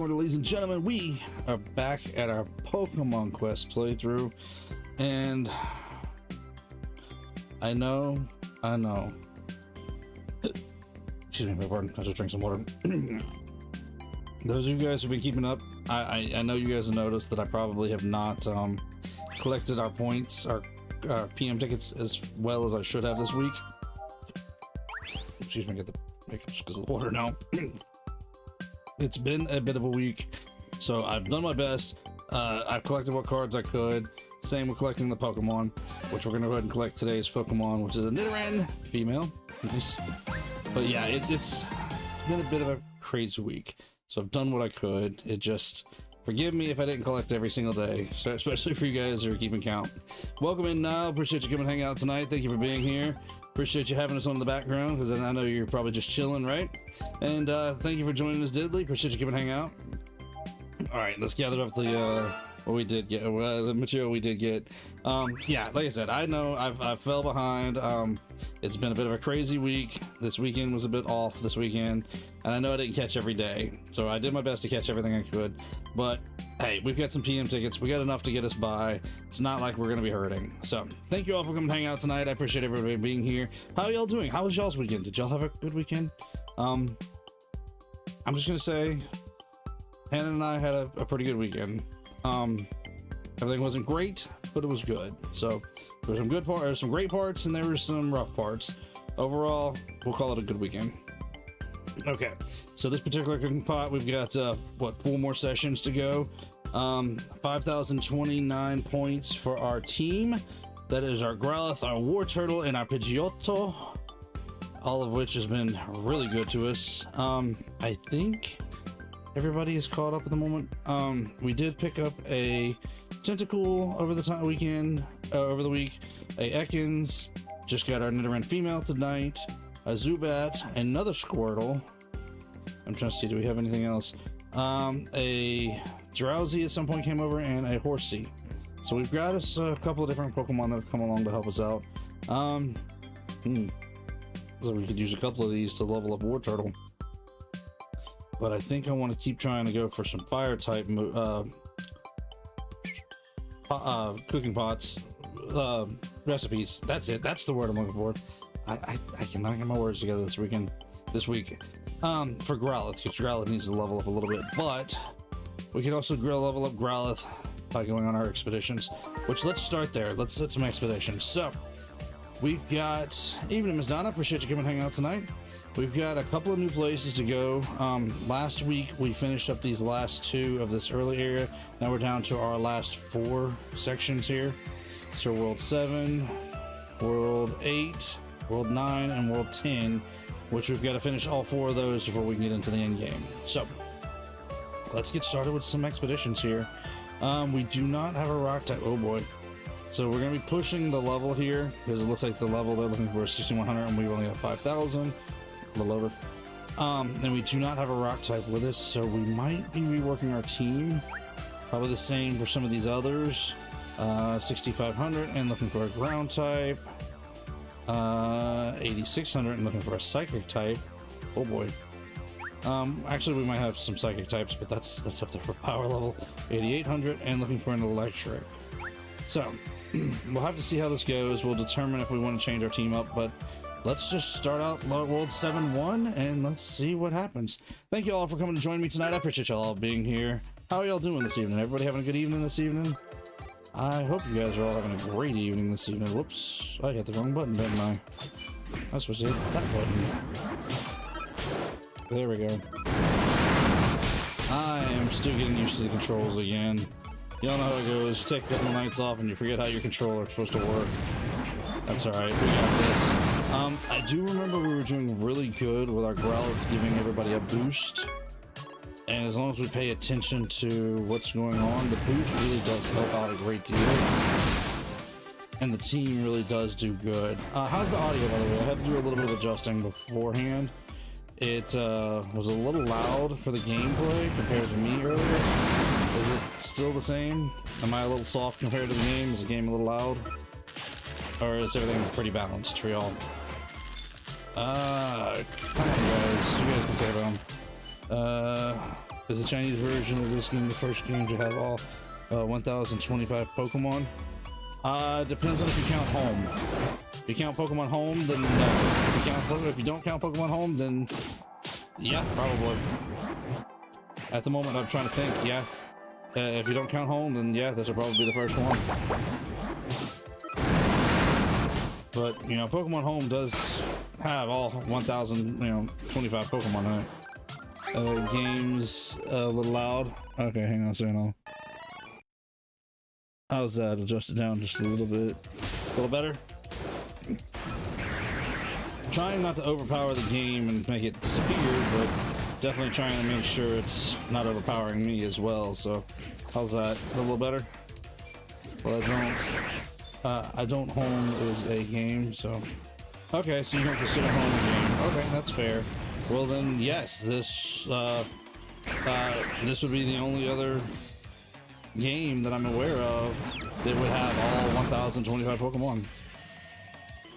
Ladies and gentlemen, we are back at our Pokemon Quest playthrough, and I know. Excuse me, my pardon. I just drank some water. Those of you guys who've been keeping up, I know you guys have noticed that I probably have not collected our points, our PM tickets as well as I should have this week. Excuse me, I get the hiccups because of the water now. It's been a bit of a week, so I've done my best. I've collected what cards I could. Same with collecting the Pokemon, which we're going to go ahead and collect today's Pokemon, which is a Nidoran female. But yeah, it's been a bit of a crazy week, so I've done what I could. It just, forgive me if I didn't collect every single day, so especially for you guys who are keeping count. Welcome in now. Appreciate you coming and hang out tonight. Thank you for being here. Appreciate you having us on in the background, because I know you're probably just chilling, right? And thank you for joining us, Diddley. Appreciate you coming and hang out. All right, let's gather up the what we did get, the material we did get. Yeah, like I said, I know I fell behind. It's been a bit of a crazy week. This weekend was a bit off this weekend, and I know I didn't catch every day, so I did my best to catch everything I could. But hey, we've got some PM tickets. We got enough to get us by. It's not like we're gonna be hurting. So thank you all for coming to hang out tonight. I appreciate everybody being here. How are y'all doing? How was y'all's weekend? Did y'all have a good weekend? I'm just gonna say Hannah and I had a pretty good weekend. Everything wasn't great, but it was good. So there were some good parts, some great parts, and there were some rough parts. Overall, we'll call it a good weekend. Okay, so this particular cooking pot, we've got what, 4 more sessions to go. 5,029 points for our team. That is our Growlithe, our War Turtle, and our Pidgeotto, all of which has been really good to us. I think everybody is caught up at the moment. We did pick up a Tentacool over the weekend, over the week. A Ekans, just got our Nidoran female tonight. A Zubat, another Squirtle. I'm trying to see, do we have anything else? A Drowsy at some point came over, and a Horsey. So we've got us a couple of different Pokemon that have come along to help us out. So we could use a couple of these to level up War Turtle. But I think I want to keep trying to go for some fire type cooking pots, recipes. That's it. That's the word I'm looking for. I cannot get my words together this week. For Growlithe, because Growlithe needs to level up a little bit, but we can also level up Growlithe by going on our expeditions, which, let's start there. Let's set some expeditions. So we've got, evening Miss Donna, appreciate you coming and hang out tonight. We've got a couple of new places to go. Last week we finished up these last 2 of this early area. Now we're down to our last 4 sections here. So World 7, World 8, World 9, and World 10, which we've got to finish all 4 of those before we can get into the end game. So let's get started with some expeditions here. We do not have a rock type. Oh boy. So we're going to be pushing the level here, because it looks like the level they're looking for is 6,100, and we only have 5,000. A little over. And we do not have a rock type with us, so we might be reworking our team. Probably the same for some of these others. 6,500 and looking for a ground type. 8,600 and looking for a psychic type. Oh boy. Actually, we might have some psychic types, but that's up there for power level. 8,800 and looking for an electric. So we'll have to see how this goes. We'll determine if we want to change our team up, but let's just start out World 7-1 and let's see what happens. Thank you all for coming to join me tonight. I appreciate y'all all being here. How are y'all doing this evening? Everybody having a good evening this evening? I hope you guys are all having a great evening this evening. Whoops, I hit the wrong button, didn't I? I was supposed to hit that button. There we go. I am still getting used to the controls again. Y'all know how it goes. You take a couple of nights off and you forget how your controller is supposed to work. That's alright, we got this. I do remember we were doing really good with our Growlithe giving everybody a boost. And as long as we pay attention to what's going on, the boost really does help out a great deal. And the team really does do good. How's the audio, by the way? I had to do a little bit of adjusting beforehand. It was a little loud for the gameplay compared to me earlier. Is it still the same? Am I a little soft compared to the game? Is the game a little loud? Or is everything pretty balanced for y'all? Come on, guys. You guys can play around. Is the Chinese version of this game the first game to have all 1,025 Pokemon? Depends on if you count home. If you count Pokemon Home, then no. If you don't count Pokemon Home, then yeah, probably. At the moment, I'm trying to think. Yeah, if you don't count Home, then yeah, this will probably be the first one. But you know, Pokemon Home does have all 1,025 Pokemon in it. Game's a little loud. Okay, hang on a second. How's that? Adjust it down just a little bit. A little better? Trying not to overpower the game and make it disappear, but definitely trying to make sure it's not overpowering me as well. So, how's that? A little better? Well, I don't home is a game, so. Okay, so you don't consider home a game. Okay, that's fair. Well then, yes, this would be the only other game that I'm aware of that would have all 1,025 Pokemon.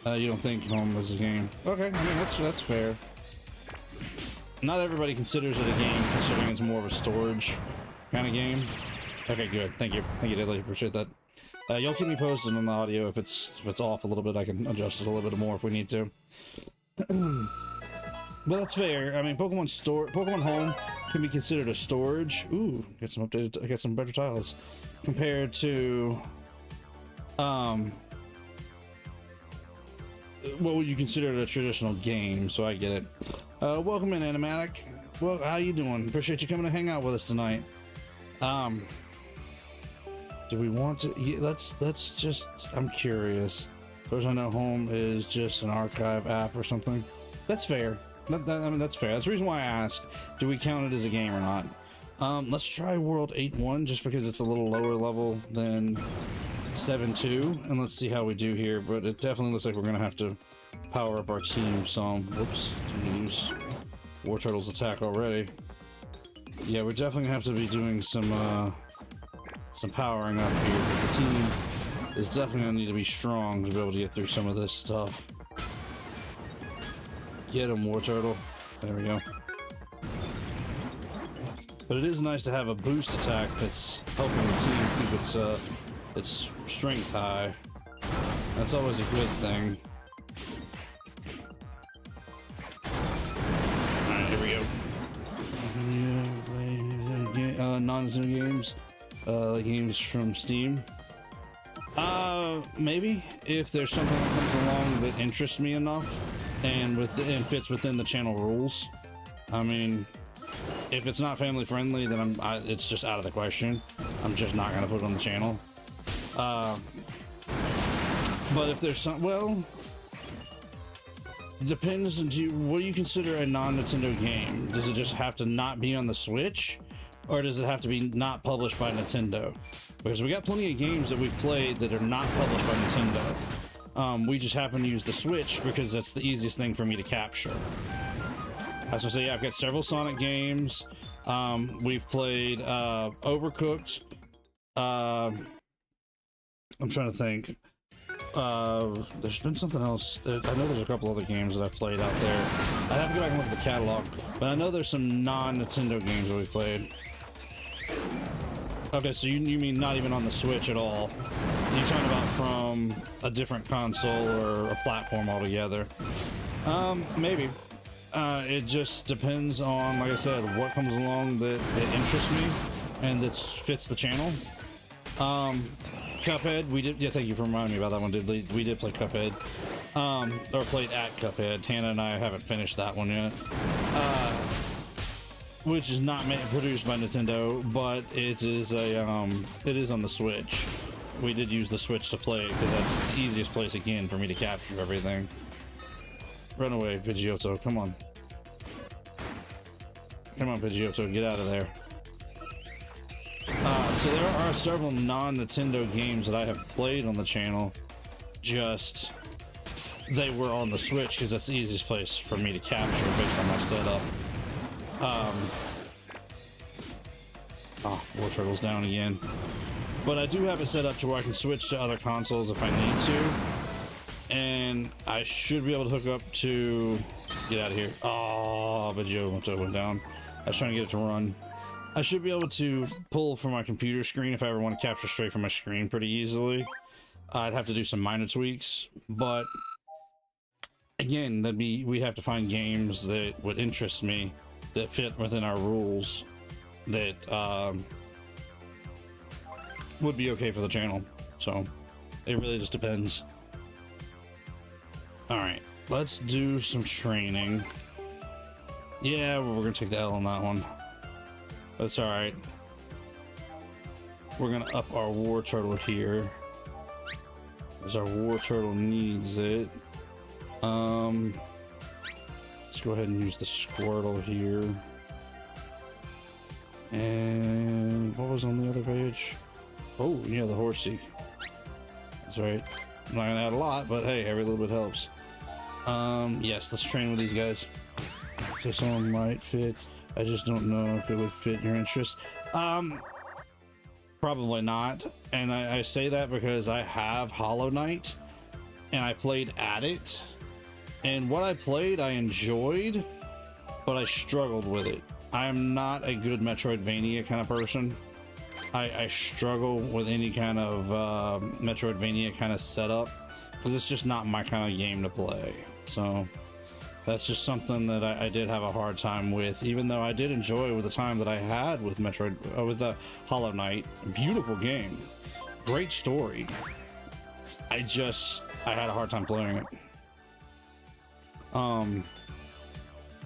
You don't think home is a game? Okay, I mean that's fair. Not everybody considers it a game, considering it's more of a storage kind of game. Okay, good. Thank you, Diddley. Appreciate that. You'll keep me posted on the audio if it's off a little bit. I can adjust it a little bit more if we need to. Well, that's fair. I mean, Pokemon Home can be considered a storage. Ooh, get some better tiles compared to what would you consider a traditional game? So I get it. Welcome in, Animatic. Well, how you doing? Appreciate you coming to hang out with us tonight. Do we want to? Yeah, let's just. I'm curious. As far as I know, Home is just an archive app or something. That's fair. I mean, that's fair. That's the reason why I asked, do we count it as a game or not? Let's try World 8-1 just because it's a little lower level than 7-2, and let's see how we do here. But it definitely looks like we're gonna have to power up our team some. Whoops, didn't use War Turtle's attack already. Yeah, we're definitely gonna have to be doing some powering up here, because the team is definitely gonna need to be strong to be able to get through some of this stuff. Get him, War Turtle. There we go. But it is nice to have a boost attack that's helping the team keep its strength high. That's always a good thing. Alright, here we go. Non-Nintendo games. Games from Steam. Maybe if there's something that comes along that interests me enough and fits within the channel rules. I mean, if it's not family friendly, then it's just out of the question. I'm just not gonna put it on the channel. But if there's some, well, it depends. What do you consider a non-Nintendo game? Does it just have to not be on the Switch, or does it have to be not published by Nintendo? Because we got plenty of games that we've played that are not published by Nintendo. We just happen to use the Switch because that's the easiest thing for me to capture. I was gonna say, yeah, I've got several Sonic games. We've played Overcooked. I'm trying to think. There's been something else. I know there's a couple other games that I've played out there. I have to go back and look at the catalog, but I know there's some non-Nintendo games that we've played. Okay, so you mean not even on the Switch at all? You're talking about from a different console or a platform altogether? Maybe. It just depends on, like I said, what comes along that interests me and that fits the channel. Cuphead, we did. Yeah, thank you for reminding me about that one. We did play Cuphead, or played at Cuphead. Hannah and I haven't finished that one yet. Which is not produced by Nintendo, but it is on the Switch. We did use the Switch to play it because that's the easiest place again for me to capture everything. Run away, Pidgeotto! Come on, come on, Pidgeotto! Get out of there. So there are several non-Nintendo games that I have played on the channel. Just they were on the Switch because that's the easiest place for me to capture based on my setup. War Turtle's down again. But I do have it set up to where I can switch to other consoles if I need to. And I should be able to hook up to... Get out of here. Oh, but Joe went down. I was trying to get it to run. I should be able to pull from my computer screen if I ever want to capture straight from my screen pretty easily. I'd have to do some minor tweaks, but again, we'd have to find games that would interest me, that fit within our rules, that would be okay for the channel. So it really just depends. All right, let's do some training. Yeah, we're gonna take the L on that one. That's all right. We're gonna up our war turtle here, because our war turtle needs it. Let's go ahead and use the Squirtle here. And what was on the other page? Oh, yeah, the Horsey. That's right. I'm not gonna add a lot, but hey, every little bit helps. Yes, let's train with these guys. So someone might fit. I just don't know if it would fit your interest. Probably not. And I say that because I have Hollow Knight and I played at it. And what I played, I enjoyed, but I struggled with it. I am not a good Metroidvania kind of person. I struggle with any kind of Metroidvania kind of setup because it's just not my kind of game to play. So that's just something that I did have a hard time with, even though I did enjoy with the time that I had with the Hollow Knight. Beautiful game, great story. I had a hard time playing it.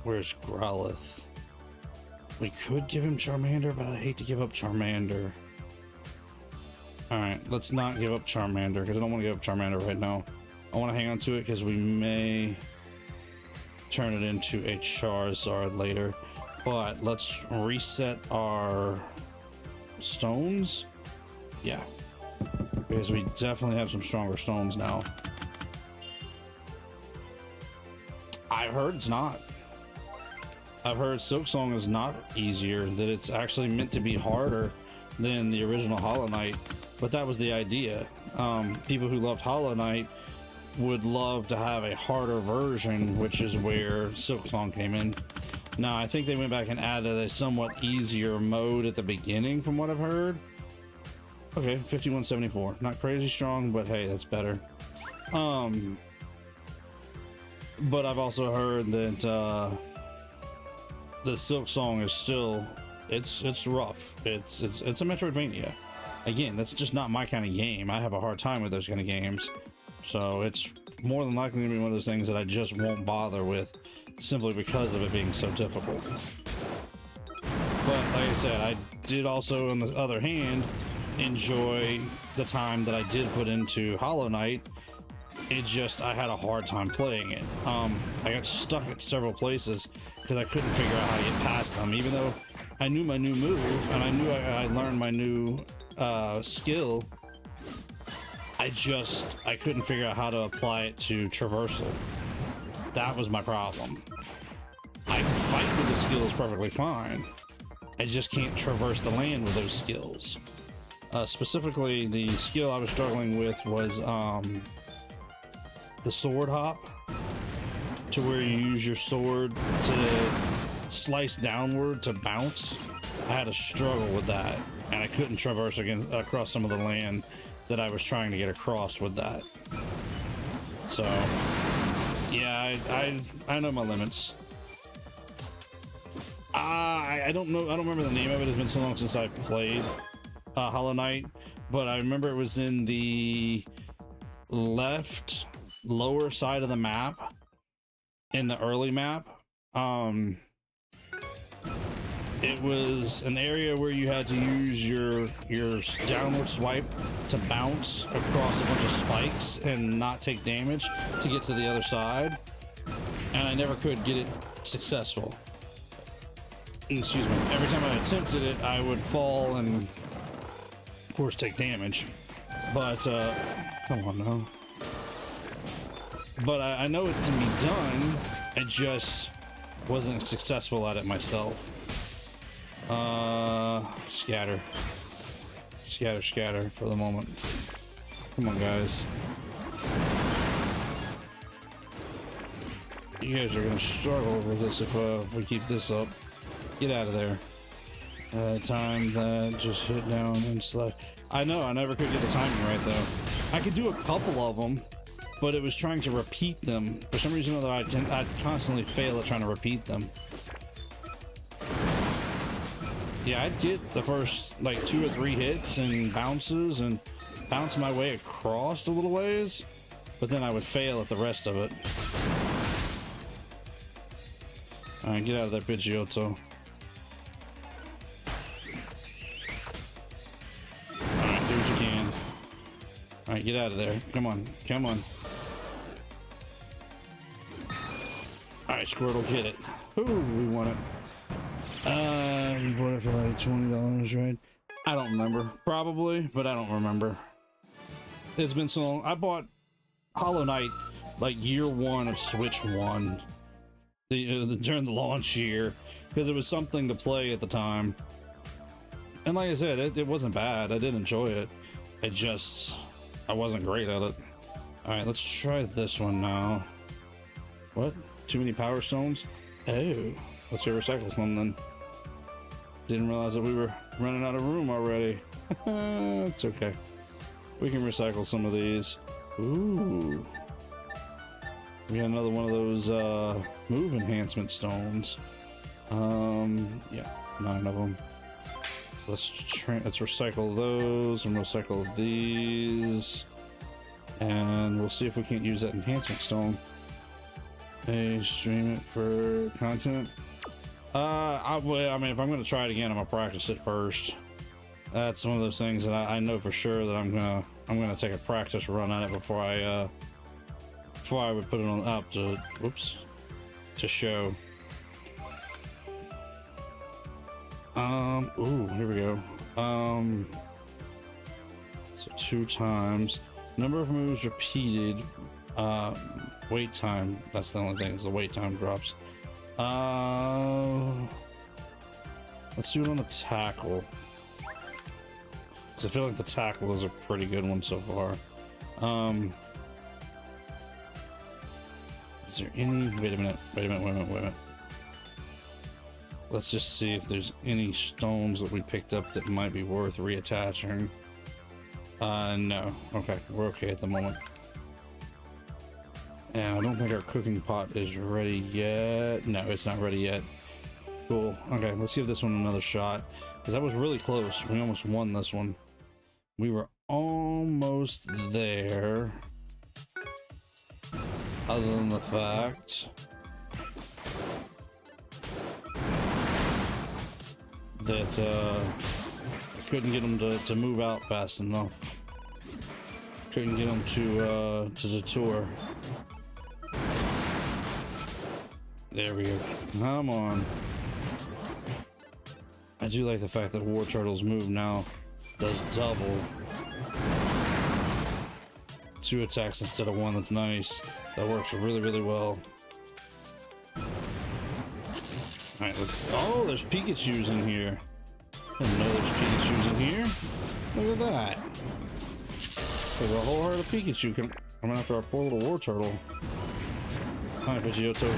Where's Growlithe? We could give him Charmander, but I hate to give up Charmander. All right, let's not give up Charmander because I don't want to give up Charmander right now. I want to hang on to it because we may turn it into a Charizard later. But let's reset our stones. Yeah, because we definitely have some stronger stones now. I've heard it's not. I've heard Silk Song is not easier, that it's actually meant to be harder than the original Hollow Knight, but that was the idea. People who loved Hollow Knight would love to have a harder version, which is where Silk Song came in. Now, I think they went back and added a somewhat easier mode at the beginning from what I've heard. Okay, 5174. Not crazy strong, but hey, that's better. But I've also heard that the Silk Song is still, it's rough. It's a Metroidvania. Again, that's just not my kind of game. I have a hard time with those kind of games. So it's more than likely to be one of those things that I just won't bother with simply because of it being so difficult. But like I said, I did also, on the other hand, enjoy the time that I did put into Hollow Knight. It just, I had a hard time playing it. I got stuck at several places because I couldn't figure out how to get past them, even though I knew my new move and I knew I learned my new skill. I couldn't figure out how to apply it to traversal. That was my problem. I can fight with the skills perfectly fine. I just can't traverse the land with those skills. Specifically, the skill I was struggling with was the sword hop, to where you use your sword to slice downward to bounce. I had a struggle with that, and I couldn't traverse across some of the land that I was trying to get across with that. So yeah, I know my limits. I don't know, I don't remember the name of it. It's been so long since I played Hollow Knight, but I remember it was in the left lower side of the map, in the early map. It was an area where you had to use your downward swipe to bounce across a bunch of spikes and not take damage to get to the other side, and I never could get it successful. Excuse me. Every time I attempted it, I would fall and of course take damage, but come on now. But I know it can be done. I just wasn't successful at it myself. Scatter for the moment. Come on, guys. You guys are gonna struggle with this if we keep this up. Get out of there. Time that just hit down and slide. I know, I never could get the timing right though. I could do a couple of them, but it was trying to repeat them. For some reason or other, I'd constantly fail at trying to repeat them. Yeah, I'd get the first like 2 or 3 hits and bounces and bounce my way across a little ways, but then I would fail at the rest of it. Alright, get out of there, Pidgeotto. Alright, do what you can. Alright, get out of there. Come on, come on. Alright, Squirtle, get it. Ooh, we won it. You bought it for like $20, right? I don't remember. Probably, but I don't remember. It's been so long. I bought Hollow Knight like year 1 of Switch 1. During the launch year, because it was something to play at the time. And like I said, it wasn't bad. I did enjoy it. I wasn't great at it. Alright, let's try this one now. What? Too many power stones? Oh, let's go recycle some then. Didn't realize that we were running out of room already. It's okay. We can recycle some of these. Ooh. We got another one of those move enhancement stones. Yeah, 9 of them. So let's recycle those and recycle these, and we'll see if we can't use that enhancement stone. Hey, stream it for content. I mean, if I'm gonna try it again, I'm gonna practice it first. That's one of those things that I know for sure that I'm gonna take a practice run at it before I would put it on up to, whoops, to show. Ooh, here we go. So 2 times. Number of moves repeated. Wait time. That's the only thing, is the wait time drops. Let's do it on the tackle. Because I feel like the tackle is a pretty good one so far. Is there any... Wait a minute. Let's just see if there's any stones that we picked up that might be worth reattaching. No. Okay, we're okay at the moment. And I don't think our cooking pot is ready yet. No, it's not ready yet. Cool. Okay, let's give this one another shot. Because that was really close. We almost won this one. We were almost there. Other than the fact that I couldn't get them to move out fast enough. Couldn't get them to detour. There we go. Come on. I do like the fact that War Turtle's move now does double. 2 attacks instead of 1. That's nice. That works really, really well. Alright, let's... Oh, there's Pikachus in here. I didn't know there's Pikachus in here. Look at that. There's a whole herd of Pikachu coming after our poor little War Turtle. Hi, Pidgeotto.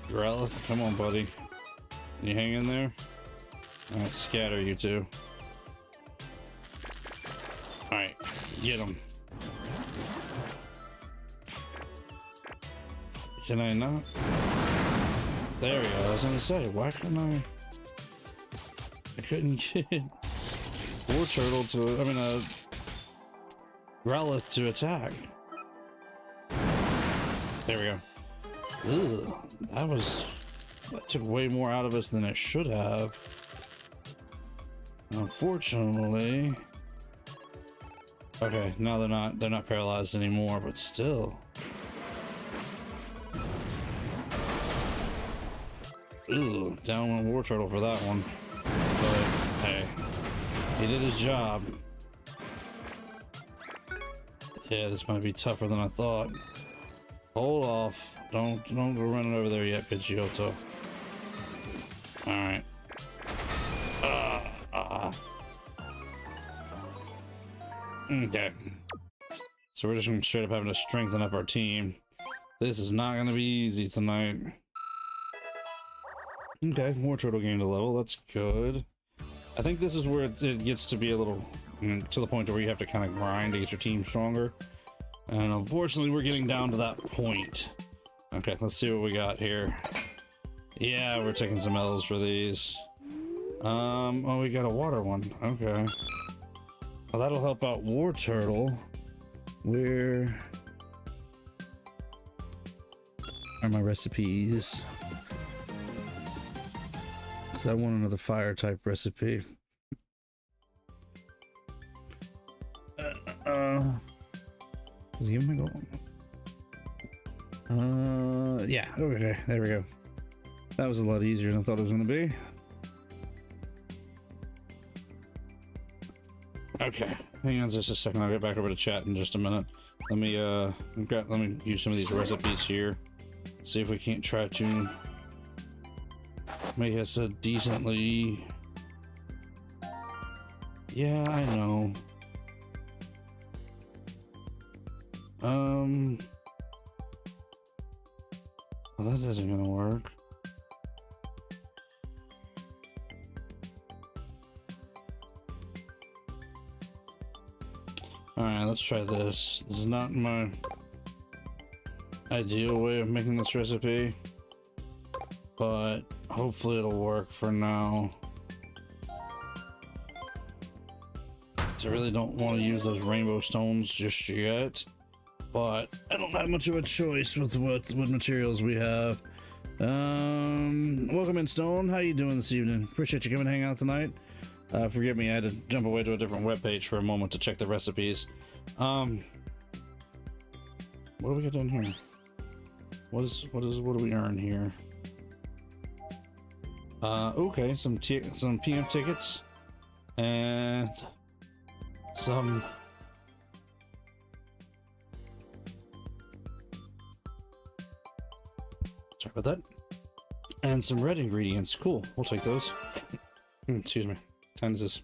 Growlithe, come on, buddy. Can you hang in there? Alright, scatter you two. Alright, get him. Can I not? There we go. I was gonna say, why couldn't I couldn't get War Turtle to, I mean, Growlithe to attack. There we go. Ugh, that took way more out of us than it should have. Unfortunately. Okay, now they're not paralyzed anymore, but still. Ooh, down on War Turtle for that one. But hey, he did his job. Yeah, this might be tougher than I thought. Hold off. Don't go running over there yet, Pidgeotto. Alright. Okay. So we're just gonna straight up having to strengthen up our team. This is not gonna be easy tonight. Okay, more turtle gained a level. That's good. I think this is where it gets to be a little to the point where you have to kind of grind to get your team stronger. And unfortunately, we're getting down to that point. Okay, let's see what we got here. Yeah, we're taking some L's for these. Oh, we got a water one. Okay. Well, that'll help out War Turtle. Where are my recipes? Because I want another fire type recipe. Yeah, okay, there we go. That was a lot easier than I thought it was going to be. Okay, hang on just a second. I'll get back over to chat in just a minute. Let me use some of these recipes here. See if we can't try to make us a decently. Yeah, I know. Well, that isn't gonna work. Alright, let's try this. This is not my ideal way of making this recipe, but hopefully it'll work for now. I really don't want to use those rainbow stones just yet, but I don't have much of a choice with what materials we have. Welcome in, Stone. How you doing this evening? Appreciate you coming to hang out tonight. Forgive me, I had to jump away to a different webpage for a moment to check the recipes. What do we got down here? What do we earn here? Okay, some PM tickets and some sorry about that, and some red ingredients. Cool, we'll take those. Excuse me. Time is this?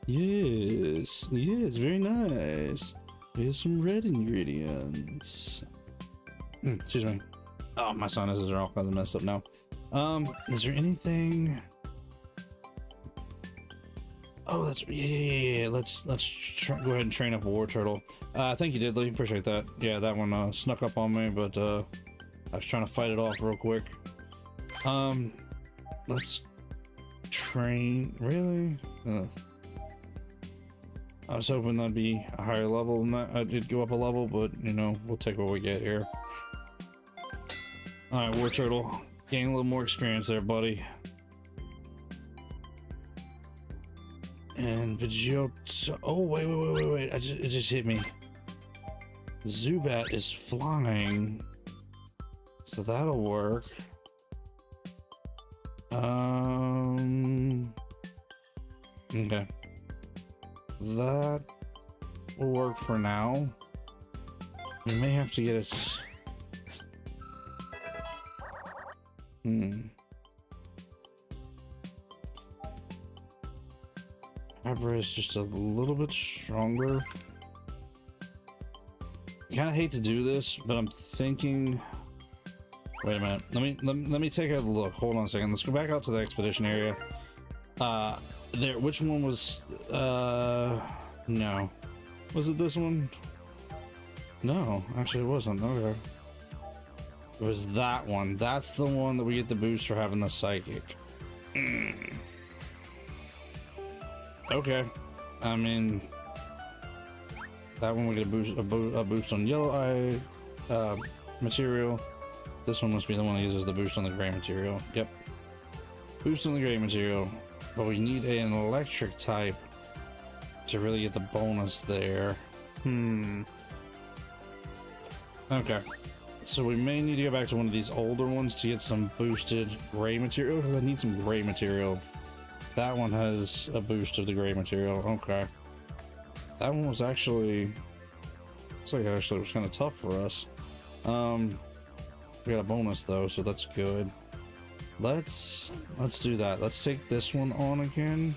Yes, very nice. Here's some red ingredients. Excuse me. Oh, my sinuses are all kind of messed up now. Is there anything? Oh, that's yeah. Let's go ahead and train up a War Turtle. Thank you, Diddley. Appreciate that. Yeah, that one snuck up on me, but I was trying to fight it off real quick. Let's train. Really? I was hoping that'd be a higher level than that. I did go up a level, but you know, we'll take what we get here. All right, War Turtle, gain a little more experience there, buddy. And Pidgeot. Oh wait! It just hit me. Zubat is flying, so that'll work. Okay. That will work for now. We may have to get us. Abra is just a little bit stronger. I kind of hate to do this, but I'm thinking. Wait a minute. Let me take a look. Hold on a second. Let's go back out to the expedition area. There. Which one was? No. Was it this one? No, actually it wasn't. Okay. It was that one. That's the one that we get the boost for having the psychic. Okay. I mean, that one we get a boost on yellow eye material. This one must be the one that uses the boost on the gray material. Yep. Boost on the gray material. But we need an electric type to really get the bonus there. Okay. So we may need to go back to one of these older ones to get some boosted gray material, because I need some gray material. That one has a boost of the gray material. Okay. That one was actually... looks like it actually was kind of tough for us. We got a bonus though, so that's good. Let's do that. Let's take this one on again,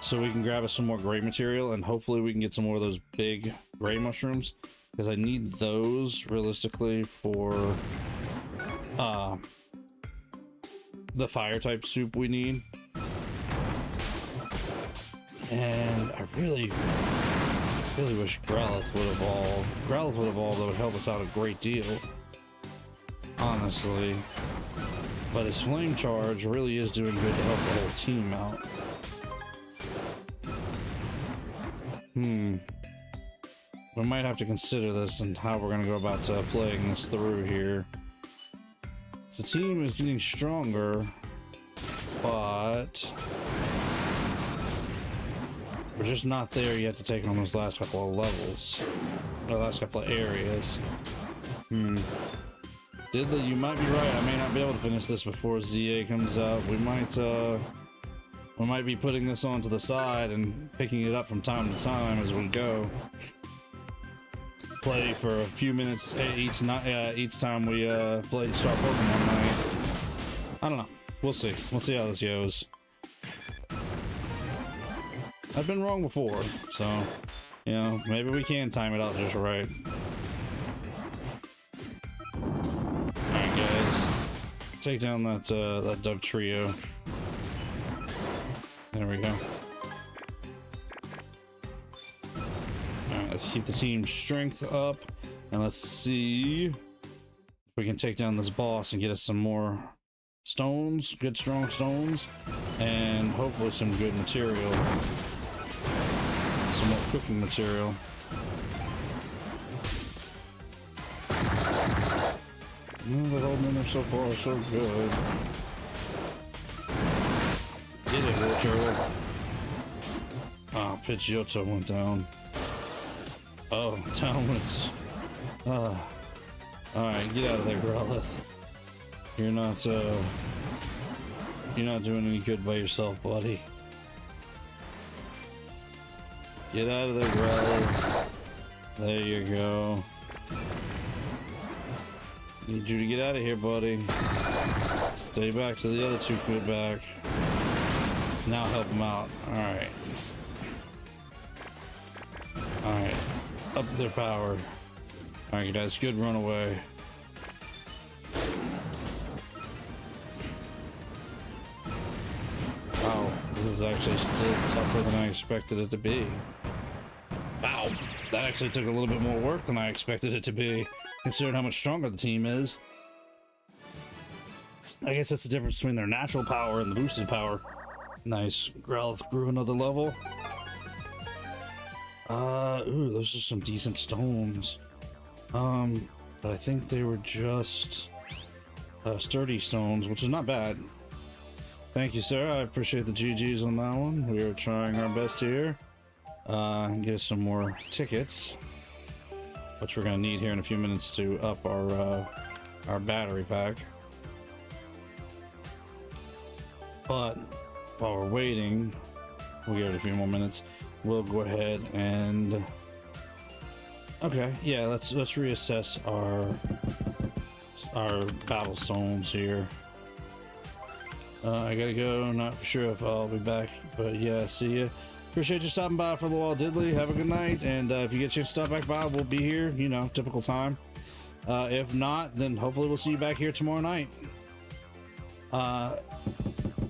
so we can grab us some more gray material, and hopefully we can get some more of those big gray mushrooms, because I need those realistically for uh, the fire type soup we need. And I really wish Growlithe would evolve. Growlithe would evolve, that would help us out a great deal, honestly. But his Flame Charge really is doing good to help the whole team out. We might have to consider this and how we're going to go about playing this through here. The team is getting stronger, but we're just not there yet to take on those last couple of levels, or last couple of areas. Diddley, you might be right. I may not be able to finish this before ZA comes out. We might be putting this onto the side and picking it up from time to time as we go. Play for a few minutes each time we start Pokemon night. I don't know. We'll see. We'll see how this goes. I've been wrong before, so you know, maybe we can time it out just right. Alright guys, take down that that Dove Trio. There we go. Alright, let's keep the team strength up, and let's see if we can take down this boss and get us some more stones, good strong stones, and hopefully some good material. Some more cooking material. The whole minute so far is so good. Get it, little turtle. Ah, Pidgeotto went down. Oh, down went. Alright, get out of there, Growlithe. You're not doing any good by yourself, buddy. Get out of there, Growlithe. There you go. Need you to get out of here, buddy. Stay back so the other two quit back. Now help them out. Alright. Alright. Up their power. Alright, guys. Good run away. Wow. This is actually still tougher than I expected it to be. Wow. That actually took a little bit more work than I expected it to be, considering how much stronger the team is. I guess that's the difference between their natural power and the boosted power. Nice. Growlithe grew another level. Ooh, those are some decent stones. But I think they were just sturdy stones, which is not bad. Thank you, sir. I appreciate the GGs on that one. We are trying our best here. Get some more tickets, which we're gonna need here in a few minutes to up our battery pack. But while we're waiting, we'll give it a few more minutes. We'll go ahead and okay, yeah, let's reassess our battle stones here. I gotta go. Not sure if I'll be back, but yeah, see ya. Appreciate you stopping by for a little while, Diddley. Have a good night, and if you get a chance to stop back by, we'll be here, you know, typical time. If not, then hopefully we'll see you back here tomorrow night.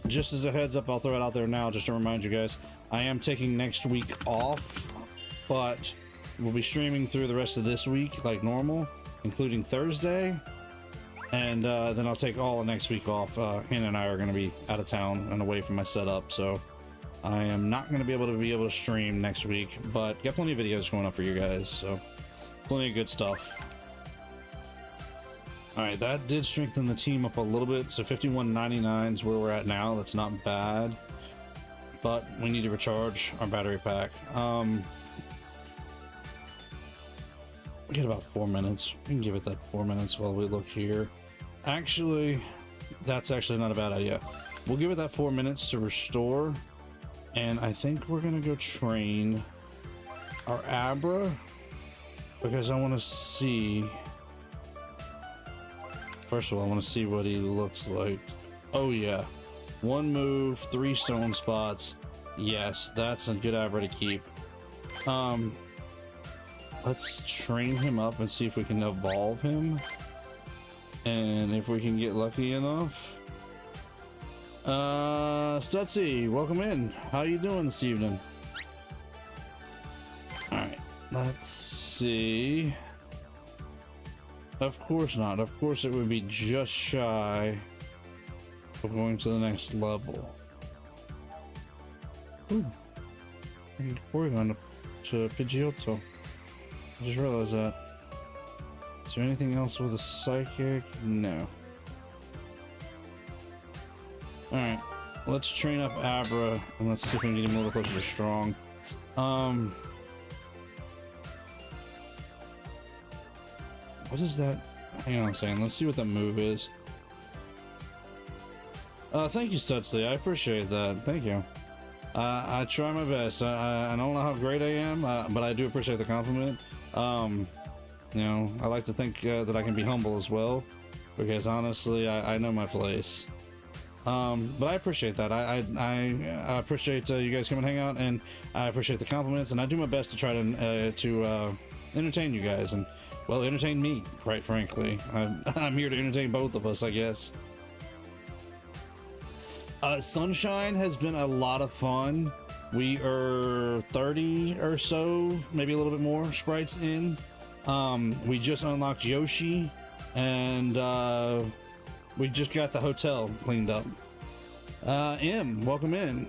Just as a heads up, I'll throw it out there now just to remind you guys, I am taking next week off, but we'll be streaming through the rest of this week like normal, including Thursday, and then I'll take all of next week off. Hannah and I are going to be out of town and away from my setup, so I am not going to be able to stream next week, but got plenty of videos going up for you guys, so plenty of good stuff. Alright, that did strengthen the team up a little bit, so 51.99 is where we're at now. That's not bad, but we need to recharge our battery pack. We get about 4 minutes. We can give it that 4 minutes while we look here. Actually, that's actually not a bad idea. We'll give it that 4 minutes to restore, and I think we're gonna go train our Abra, because I want to see. First of all, I want to see what he looks like. Oh yeah, 1 move, 3 stone spots. Yes, that's a good Abra to keep. Let's train him up and see if we can evolve him. And if we can get lucky enough. Stutzy, welcome in. How you doing this evening? Alright, let's see. Of course not. Of course it would be just shy of going to the next level. Ooh. We're going to Pidgeotto. I just realized that. Is there anything else with a psychic? No. Alright. Let's train up Abra and let's see if we can get him a little closer to strong. What is that? Hang on a second. Let's see what that move is. Thank you, Stutsley. I appreciate that. Thank you. I try my best. I don't know how great I am, but I do appreciate the compliment. You know, I like to think that I can be humble as well, because honestly, I know my place. But I appreciate that. I appreciate you guys coming and hang out, and I appreciate the compliments, and I do my best to try to entertain you guys, and well, entertain me, quite frankly. I'm here to entertain both of us, I guess. Sunshine has been a lot of fun. We are 30 or so, maybe a little bit more sprites in. We just unlocked Yoshi, and we just got the hotel cleaned up. M, welcome in.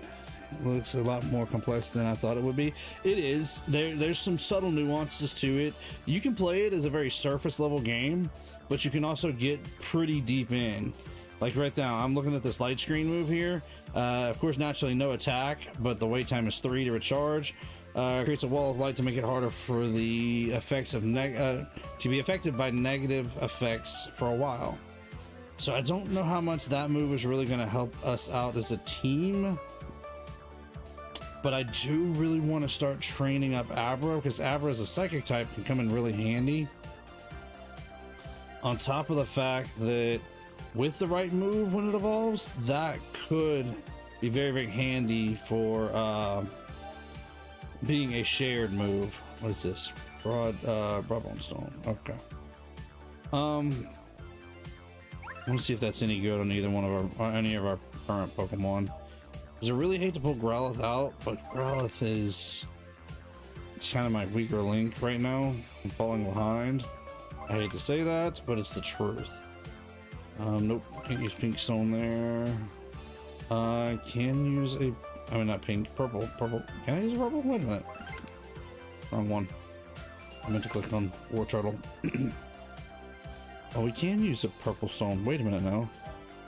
Looks a lot more complex than I thought it would be. It is. There's some subtle nuances to it. You can play it as a very surface level game, but you can also get pretty deep in. Like right now, I'm looking at this light screen move here. Of course, naturally no attack, but the wait time is 3 to recharge. Creates a wall of light to make it harder for the effects of to be affected by negative effects for a while. So I don't know how much that move is really going to help us out as a team, but I do really want to start training up Abra, because Abra as a psychic type can come in really handy. On top of the fact that with the right move when it evolves, that could be very, very handy for being a shared move. What is this? Broadbone Stone. Okay. I want to see if that's any good on either one of any of our current Pokemon. Because I really hate to pull Growlithe out, but Growlithe is kind of my weaker link right now. I'm falling behind. I hate to say that, but it's the truth. Nope, can't use Pink Stone there. Can use a, I mean not pink, purple. Can I use a purple? Wait a minute. Wrong one. I meant to click on War Turtle. Oh, we can use a purple stone. Wait a minute now.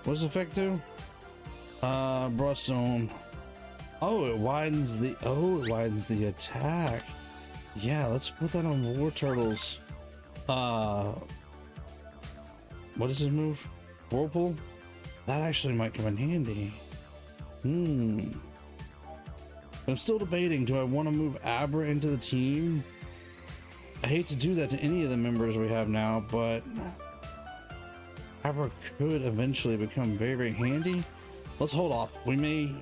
What does the effect do? Broad Stone. Oh, it widens the attack. Yeah, let's put that on War Turtles. What is his move? Whirlpool? That actually might come in handy. But I'm still debating, do I want to move Abra into the team? I hate to do that to any of the members we have now, but Abra could eventually become very, very handy. Let's hold off. We may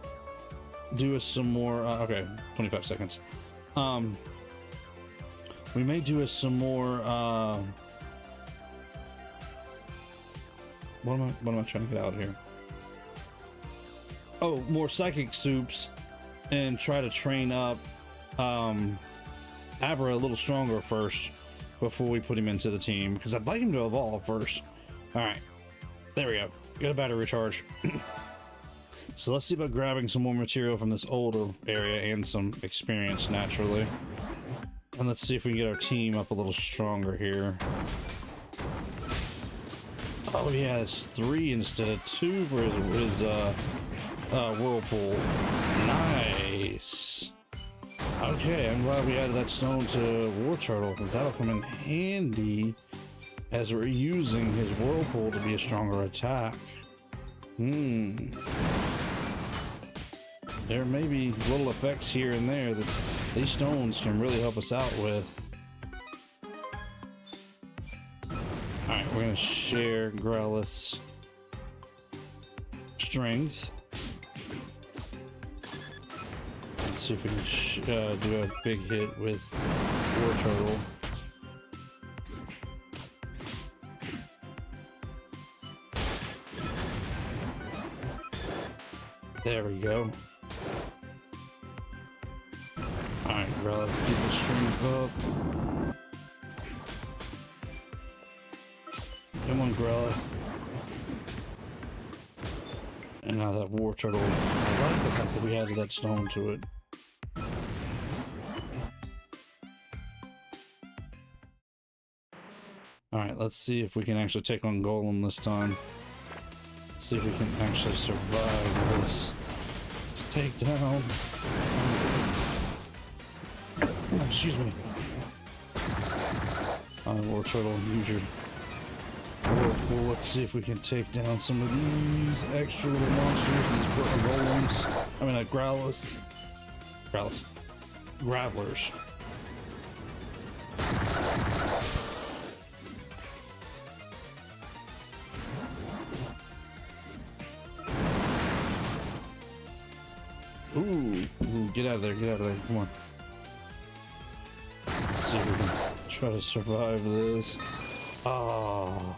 do some more. Okay, 25 seconds. We may do some more. What am I trying to get out of here? Oh, more psychic soups, and try to train up Abra a little stronger first before we put him into the team, because I'd like him to evolve first. All right, there we go. Get a battery recharge. So let's see about grabbing some more material from this older area and some experience naturally, and let's see if we can get our team up a little stronger here. Oh yeah, it's 3 instead of 2 for his Whirlpool. Nice. Okay, I'm glad we added that stone to War Turtle, because that'll come in handy as we're using his Whirlpool to be a stronger attack. There may be little effects here and there that these stones can really help us out with. Alright, we're going to share Growlithe's strength. Let's see if we can do a big hit with War Turtle. There we go. Alright, bro, let's keep the strength up. Come on, Growlithe. And now that War Turtle, I like the fact that we added that stone to it. Alright, let's see if we can actually take on Golem this time. See if we can actually survive this takedown. Oh, excuse me. War Turtle, use your whirlpool. Let's see if we can take down some of these extra little monsters, these golems. I mean, Growlithe. Gravelers. Ooh, get out of there, get out of there, come on. Let's see if we can try to survive this. Oh.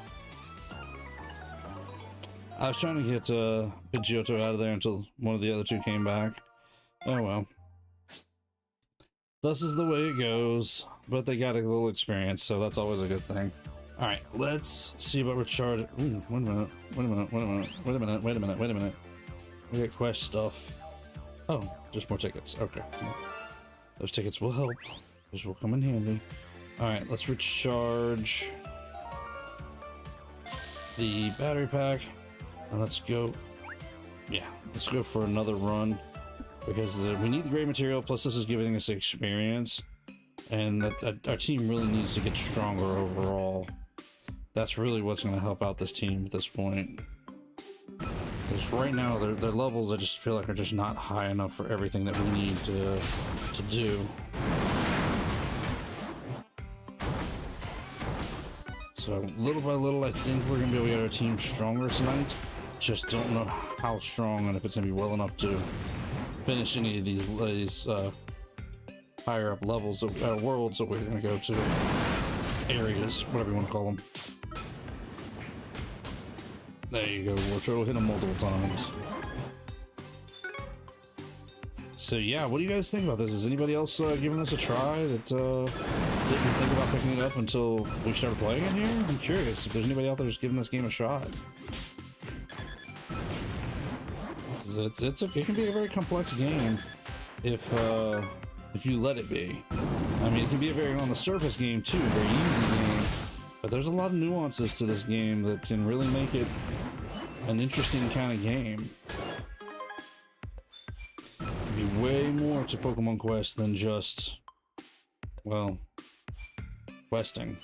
I was trying to get Pidgeotto out of there until one of the other two came back. Oh well. This is the way it goes, but they got a little experience, so that's always a good thing. Alright, let's see about recharge. Ooh, wait a minute, wait a minute, wait a minute, wait a minute, wait a minute, wait a minute. We got quest stuff. Oh, just more tickets. Okay. Those tickets will help. Those will come in handy. Alright, let's recharge the battery pack. And let's go. Yeah, let's go for another run. Because we need the gray material, plus this is giving us experience. And our team really needs to get stronger overall. That's really what's going to help out this team at this point. Because right now, their levels, I just feel like, are just not high enough for everything that we need to do. So, little by little, I think we're going to be able to get our team stronger tonight. Just don't know how strong and if it's going to be well enough to finish any of these higher up levels of worlds that we're going to go to. Areas, whatever you want to call them. There you go, War Turtle. Hit them multiple times. So yeah, what do you guys think about this? Is anybody else giving this a try that didn't think about picking it up until we started playing it here? I'm curious if there's anybody out there who's giving this game a shot. It can be a very complex game if you let it be. I mean, it can be a very on the surface game too, very easy game. But there's a lot of nuances to this game that can really make it an interesting kind of game. There can be way more to Pokemon Quest than just, well, questing.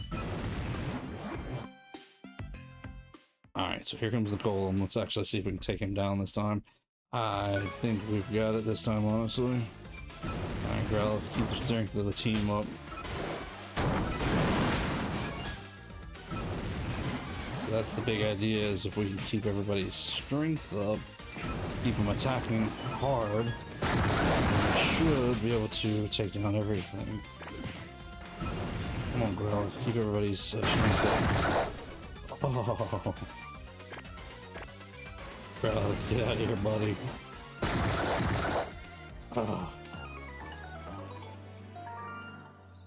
Alright, so here comes the Golem. Let's actually see if we can take him down this time. I think we've got it this time, honestly. Alright, Growlithe, keep the strength of the team up. So that's the big idea, is if we can keep everybody's strength up, keep them attacking hard, we should be able to take down everything. Come on, Growlithe, keep everybody's strength up. Oh. Growlithe, get out of here, buddy. Oh.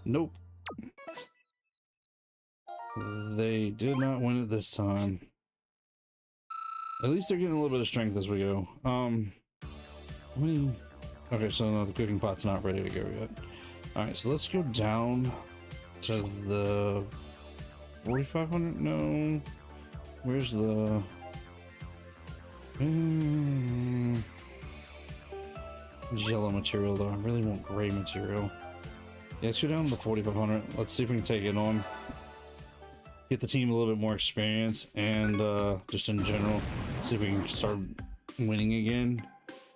Nope. They did not win it this time. At least they're getting a little bit of strength as we go. Okay, so no, the cooking pot's not ready to go yet. Alright, so let's go down to the 4,500? No. Where's the... yellow material, though. I really want gray material. Yeah, let's go down to the 4,500. Let's see if we can take it on. Get the team a little bit more experience, and just in general, see if we can start winning again.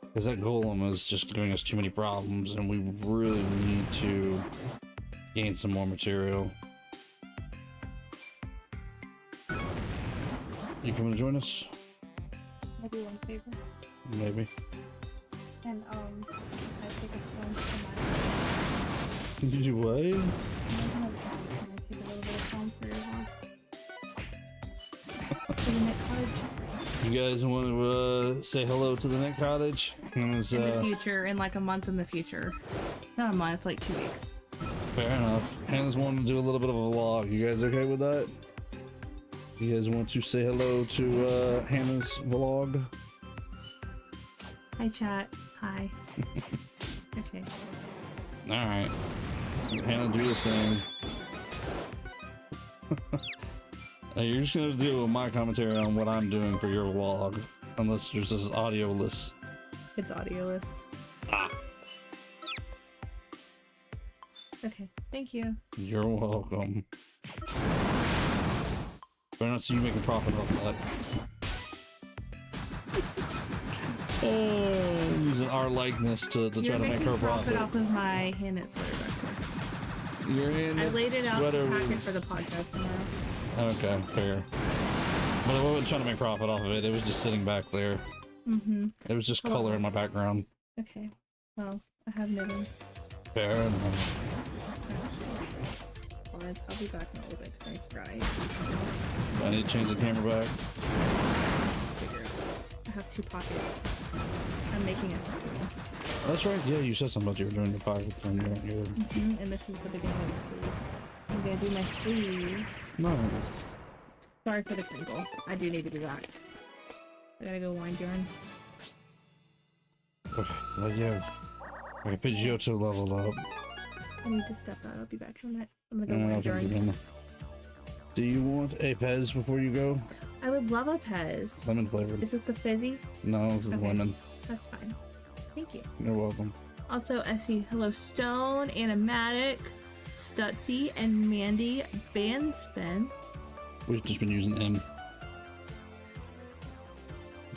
Because that Golem is just giving us too many problems, and we really need to gain some more material. You coming to join us? Maybe one favor. Maybe. And I take a phone for my. Can you do what? I'm gonna take a little bit of phone for your work. For the Nick cards. you guys want to say hello to the Nick Cottage, in the future, in like a month in the future. Not a month, like 2 weeks. Fair enough. Hannah's wanting to do a little bit of a vlog. You guys okay with that? You guys want to say hello to Hannah's vlog? Hi, chat. Hi. Okay. Alright. Hannah, do your thing. You're just gonna do my commentary on what I'm doing for your vlog. Unless yours is audioless. It's audioless. Ah. Okay, thank you. You're welcome. Better not see you making profit off that. Oh, using our likeness to try to make her profit. Off of my Hannah sweater back there. Your Hannah I laid it out sweater in the packet was... for the podcast tomorrow. Okay, fair. But I wasn't trying to make profit off of it. It was just sitting back there. Mm-hmm. It was just color in my background. Okay. Well, I have knitting. Fair enough. I'll be back in a little bit because I forgot. I need to change the camera back. I have 2 pockets. I'm making a pocket. That's right. Yeah, you said something about you were doing your pockets and your... And this is the beginning of the sleeve. I'm gonna do my sleeves. No. Sorry for the crinkle. I do need to be back. I gotta go wind yarn. Okay, yeah. I Pidgeotto leveled up. I need to step out. I'll be back in a minute. I'm gonna go wind yarn. Do you want a Pez before you go? I would love a Pez. Lemon flavored. Is this the fizzy? No, this is lemon. That's fine. Thank you. You're welcome. Also, I see Hello Stone, Animatic, Stutzy, and Mandy Bandspin. We've just been using M.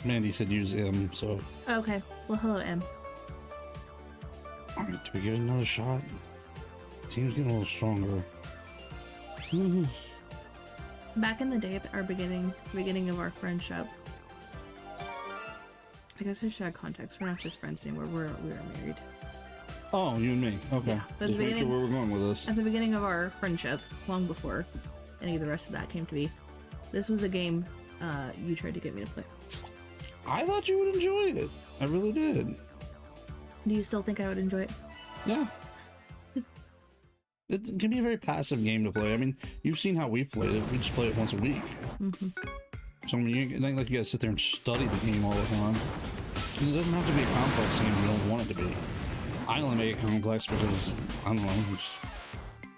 Mandy said use M, so... Okay. Well, hello, M. Alright, do we give it another shot? Team's getting a little stronger. Back in the day, at our beginning of our friendship, I guess I should add context. We're not just friends anymore. We are married. Oh, you and me. Okay. Yeah, just make sure where we're going with this. At the beginning of our friendship, long before any of the rest of that came to be, this was a game you tried to get me to play. I thought you would enjoy it. I really did. Do you still think I would enjoy it? Yeah. It can be a very passive game to play. I mean, you've seen how we played it. We just play it once a week. So, I mean, it ain't like you gotta sit there and study the game all the time. It doesn't have to be a complex game if you don't want it to be. I only make it complex because, I don't know, I just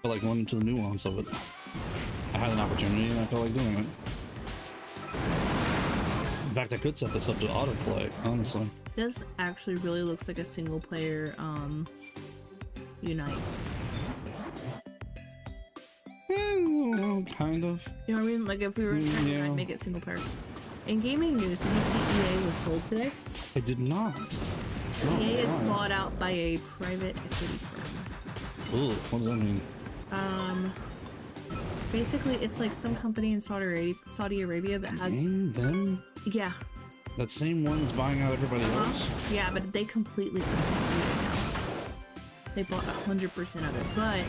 feel like going into the nuance of it. I had an opportunity and I felt like doing it. In fact, I could set this up to autoplay, honestly. This actually really looks like a single player, Unite. Kind of. You know what I mean? Like if we were trying to make it single player. In gaming news, did you see EA was sold today? I did not. EA is bought out by a private equity firm. Ooh, what does that mean? Basically, it's like some company in Saudi Arabia that has... Them? Yeah. That same one is buying out everybody else? Yeah, but they completely own it now. They bought 100% of it, but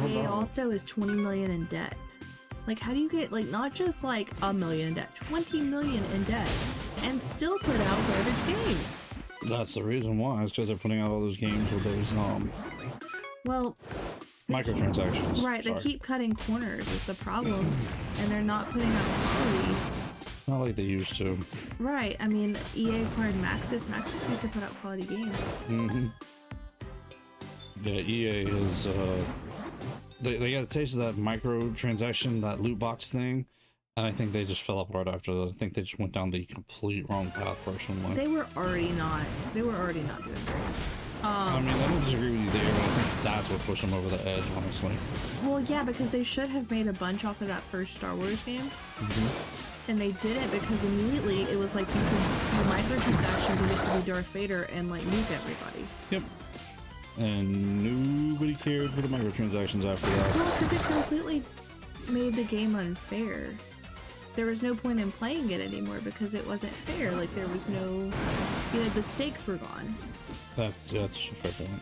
EA also is 20 million in debt. Like, how do you get, like, not just like $1 million in debt, 20 million in debt, and still put out garbage games? That's the reason why. It's because they're putting out all those games with those well, microtransactions. Right, they keep cutting corners is the problem, and they're not putting out quality. Not like they used to. Right, I mean, EA acquired Maxis. Maxis used to put out quality games. Yeah, EA is, they got a taste of that microtransaction, that loot box thing, and I think they just fell apart after that. I think they just went down the complete wrong path, personally. They were already not doing great. I mean, I don't disagree with you there, but I think that's what pushed them over the edge, honestly. Well, yeah, because they should have made a bunch off of that first Star Wars game. And they didn't, because immediately it was like you could do microtransactions and get to be Darth Vader and like nuke everybody. Yep. And nobody cared for the microtransactions after that. Well, because it completely made the game unfair. There was no point in playing it anymore because it wasn't fair. Like, there was no... You know, the stakes were gone. That's a fair point.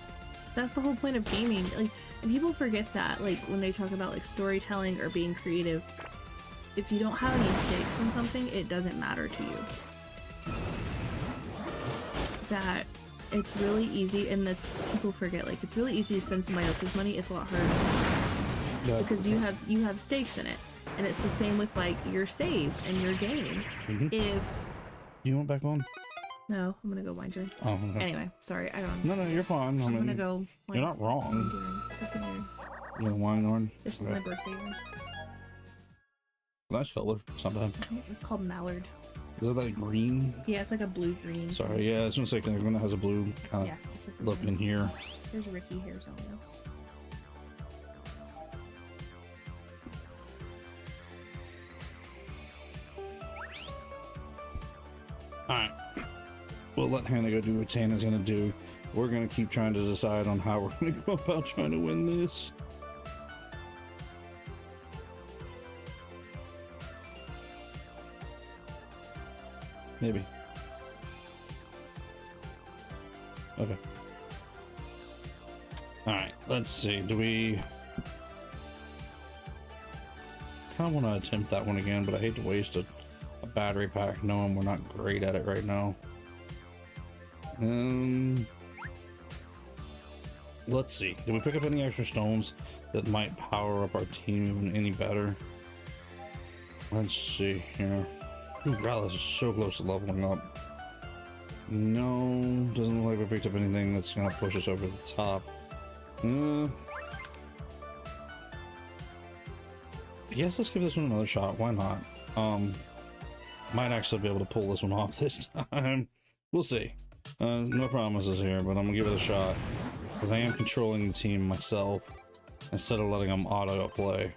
That's the whole point of gaming. Like, people forget that, like, when they talk about, like, storytelling or being creative. If you don't have any stakes in something, it doesn't matter to you. that it's really easy, and that's people forget, like it's really easy to spend somebody else's money. It's a lot harder to spend your own, because you have stakes in it, and it's the same with like your save and your game. If you want back on? No, I'm gonna go wine drink. Oh, okay. Anyway, sorry, I don't. No, you're fine. I'm gonna go. You're not wrong. You want wine on? This is my birthday one. Nice color. It's not bad. It's called Mallard. Is it like green? Yeah, it's like a blue green. Sorry, yeah, I was gonna say when it has a blue kind of it's a look in here. There's Ricky here, so no. Alright. We'll let Hannah go do what Tana's gonna do. We're gonna keep trying to decide on how we're gonna go about trying to win this. Maybe. Okay. Alright, let's see. Do we... kind of want to attempt that one again, but I hate to waste a battery pack knowing we're not great at it right now. Let's see. Did we pick up any extra stones that might power up our team even any better? Let's see here. Ooh, Growlithe is so close to leveling up. No, doesn't look like we picked up anything that's gonna push us over the top. Yes, let's give this one another shot. Why not? Might actually be able to pull this one off this time. We'll see. No promises here, but I'm gonna give it a shot because I am controlling the team myself instead of letting them auto play.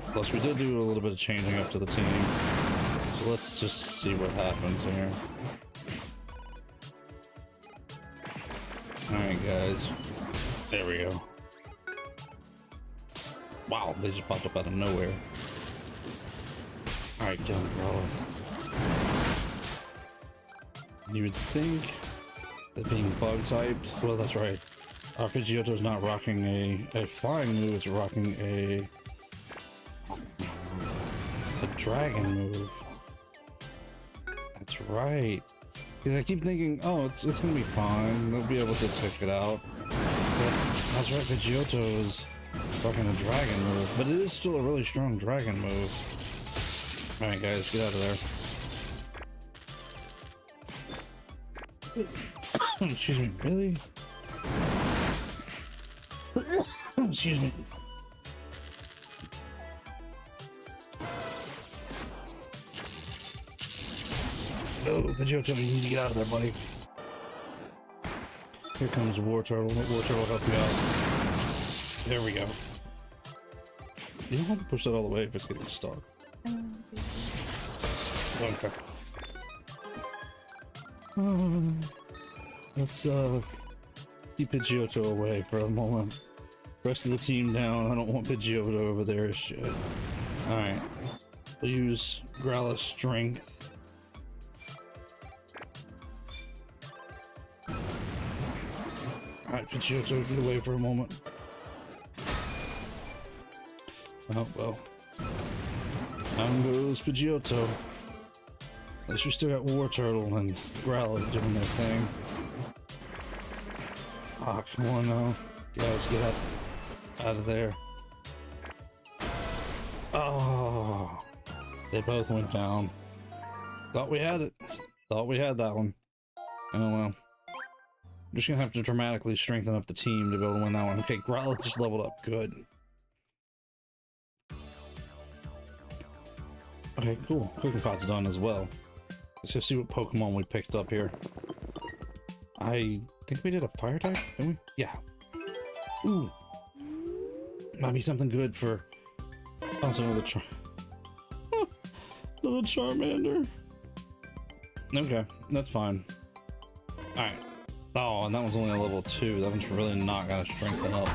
Plus, we did do a little bit of changing up to the team, so let's just see what happens here. All right, guys. There we go. Wow, they just popped up out of nowhere. Alright, kill him, Growlithe. You would think that being bug typed, well, that's right. Our Pidgeotto's not rocking a flying move, it's rocking a dragon move. That's right. Because I keep thinking, oh, it's gonna be fine. They'll be able to take it out. But that's right, Pidgeotto is rocking a dragon move, but it is still a really strong dragon move. Alright guys, get out of there. Excuse me, really? Excuse me. No, Pidgeotto, you need to get out of there, buddy. Here comes War Turtle. Let War Turtle help you out. There we go. You don't have to push that all the way if it's getting stuck. Okay. Let's keep Pidgeotto away for a moment. Rest of the team down. I don't want Pidgeotto over there as shit. Alright. We'll use Growlithe's strength. Alright, Pidgeotto, get away for a moment. Oh, well. Down goes Pidgeotto. At least we still got War Turtle and Growlithe doing their thing. Ah, come on now. Guys, get up out of there. Oh, they both went down. Thought we had it. Thought we had that one. Oh well. I'm just gonna have to dramatically strengthen up the team to be able to win that one. Okay, Growlithe just leveled up. Good. Okay, cool. Cooking pot's done as well. Let's go see what Pokemon we picked up here. I think we did a fire type, didn't we? Yeah. Ooh. Might be something good for... Oh, it's another another Charmander. Okay, that's fine. Alright. Oh, and that one's only a level 2. That one's really not gonna strengthen up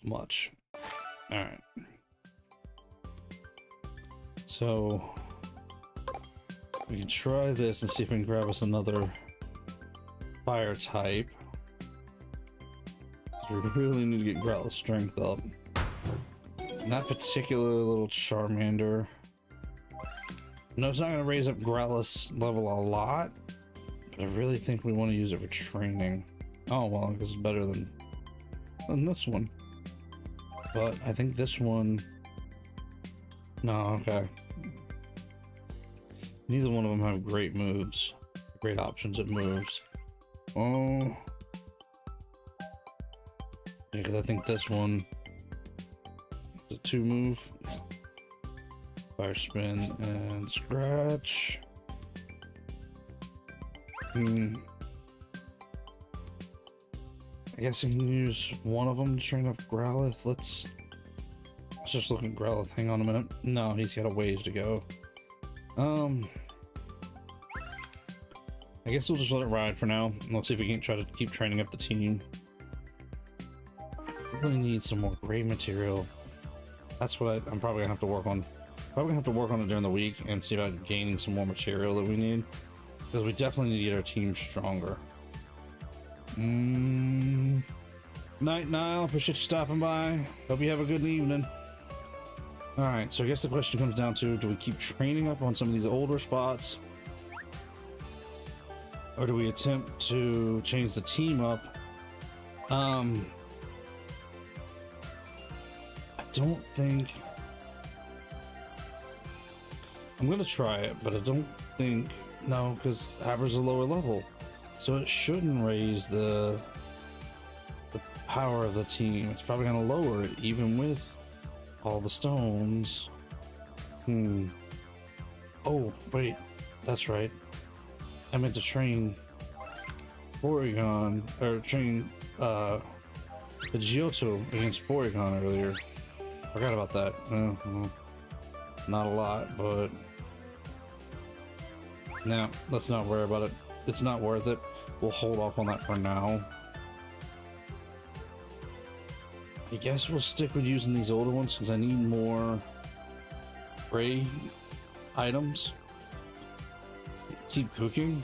much. Alright. So... we can try this and see if we can grab us another fire type. We really need to get Growlithe's strength up. And that particular little Charmander. No, it's not going to raise up Growlithe's level a lot, but I really think we want to use it for training. Oh, well, I guess it's better than this one. But I think this one... No, okay. Neither one of them have great moves. Great options at moves. Oh. Yeah, because I think this one... The 2 move. Fire spin and scratch. I guess I can use one of them to train up Growlithe. Let's just look at Growlithe. Hang on a minute. No, he's got a ways to go. I guess we'll just let it ride for now. Let's see if we can try to keep training up the team. Really need some more gray material. That's what I'm probably gonna have to work on. Probably gonna have to work on it during the week and see about gaining some more material that we need. Because we definitely need to get our team stronger. Night, Niall. Appreciate you stopping by. Hope you have a good evening. Alright, so I guess the question comes down to, do we keep training up on some of these older spots? Or do we attempt to change the team up? I don't think... I'm gonna try it, but I don't think... No, because Abra's a lower level, so it shouldn't raise the power of the team. It's probably going to lower it, even with all the stones. Oh, wait, that's right. I meant to train Porygon, or train Pidgeotto against Porygon earlier. Forgot about that. Well, not a lot, but... No, let's not worry about it. It's not worth it. We'll hold off on that for now. I guess we'll stick with using these older ones because I need more gray items. Keep cooking.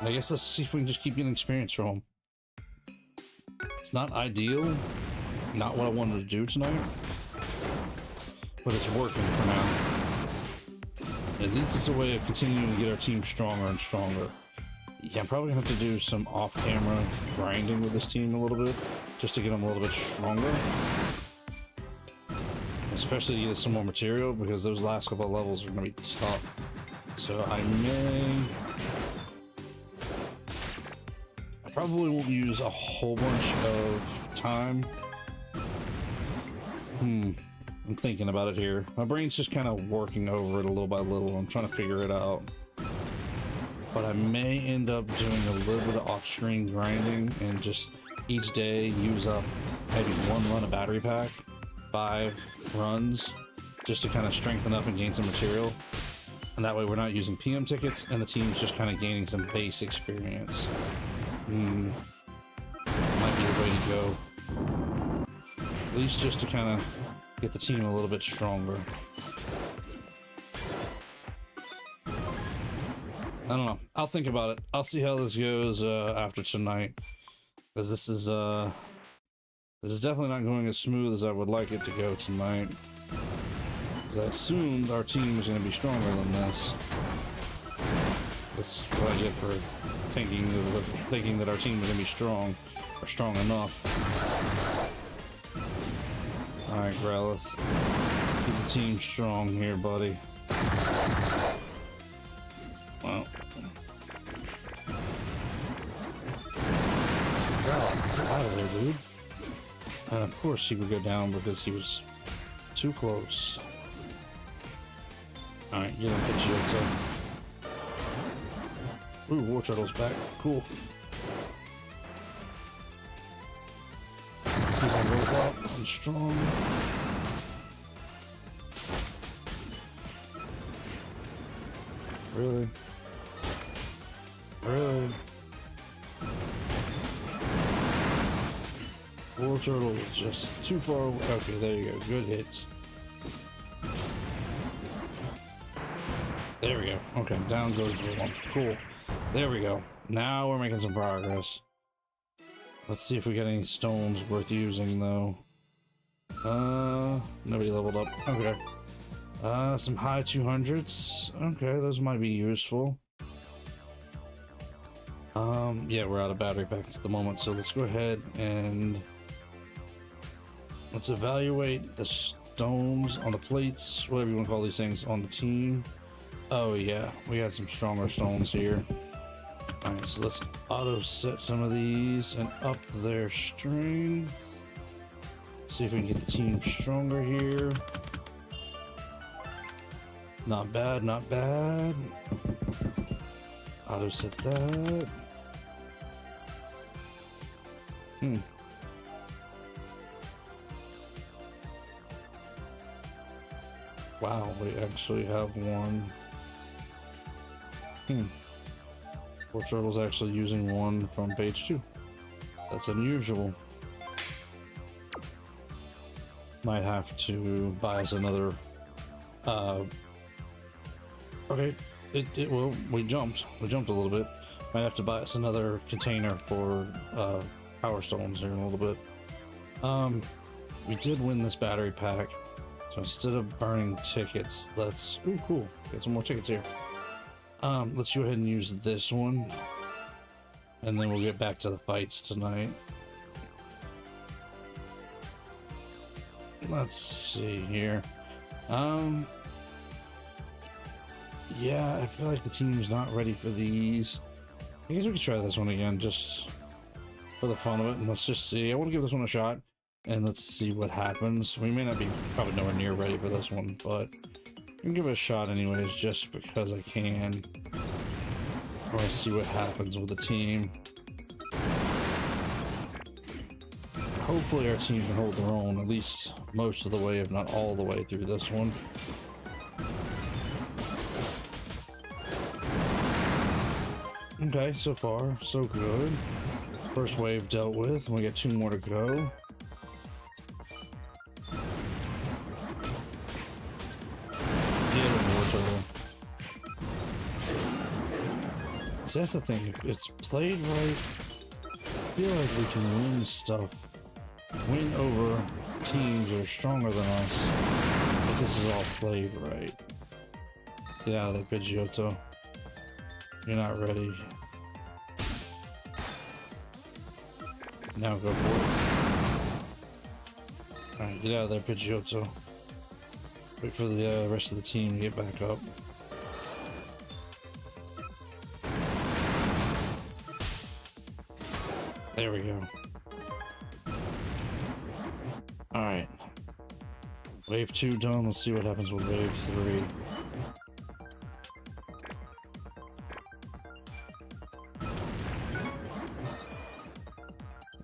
And I guess let's see if we can just keep getting experience from them. It's not ideal. Not what I wanted to do tonight. But it's working for now. At least it's a way of continuing to get our team stronger and stronger. Yeah, I'm probably gonna have to do some off-camera grinding with this team a little bit, just to get them a little bit stronger. Especially to get some more material, because those last couple of levels are gonna be tough. So I probably won't use a whole bunch of time. I'm thinking about it here. My brain's just kind of working over it a little by little. I'm trying to figure it out. But I may end up doing a little bit of off-screen grinding and just each day use up maybe 1 run of battery pack, 5 runs, just to kind of strengthen up and gain some material. And that way we're not using PM tickets and the team's just kind of gaining some base experience. Might be the way to go. At least just to kind of get the team a little bit stronger. I don't know. I'll think about it. I'll see how this goes after tonight, because this is definitely not going as smooth as I would like it to go tonight. Because I assumed our team was going to be stronger than this. That's what I get for thinking that our team was going to be strong, or strong enough. Alright, Growlithe. Keep the team strong here, buddy. Well. Growlithe, get out of there, dude. And of course he would go down because he was too close. Alright, get him, Pidgeotto. Ooh, War Turtle's back. Cool. Keep on both up. I'm strong. Really? Really? War Turtle is just too far away. Okay, there you go. Good hits. There we go. Okay, down goes the one. Cool. There we go. Now we're making some progress. Let's see if we got any stones worth using, though. Nobody leveled up. Okay. Some high 200s. Okay, those might be useful. Yeah, we're out of battery packs at the moment, so let's go ahead and let's evaluate the stones on the plates, whatever you want to call these things, on the team. Oh yeah, we got some stronger stones here. Alright, so let's auto set some of these and up their strength. See if we can get the team stronger here. Not bad, not bad. Auto set that. Wow, we actually have one. Poor Turtle's actually using one from page 2. That's unusual. Might have to buy us another. Okay, we jumped a little bit. Might have to buy us another container for power stones here in a little bit. We did win this battery pack, so instead of burning tickets, let's. Ooh, cool! Get some more tickets here. Let's go ahead and use this one, and then we'll get back to the fights tonight. Let's see here. Yeah, I feel like the team's not ready for these. I guess we could try this one again, just for the fun of it, and let's just see. I want to give this one a shot, and let's see what happens. We may not be probably nowhere near ready for this one, but I can give it a shot anyways, just because I can. I want to see what happens with the team. Hopefully our team can hold their own, at least most of the way, if not all the way through this one. Okay, so far, so good. First wave dealt with, and we got 2 more to go. See, that's the thing, if it's played right, I feel like we can win stuff. Win over teams that are stronger than us if this is all played right. Get out of there, Pidgeotto. You're not ready. Now go for it. Alright, get out of there, Pidgeotto. Wait for the rest of the team to get back up. There we go. Alright. Wave 2 done. Let's see what happens with wave 3.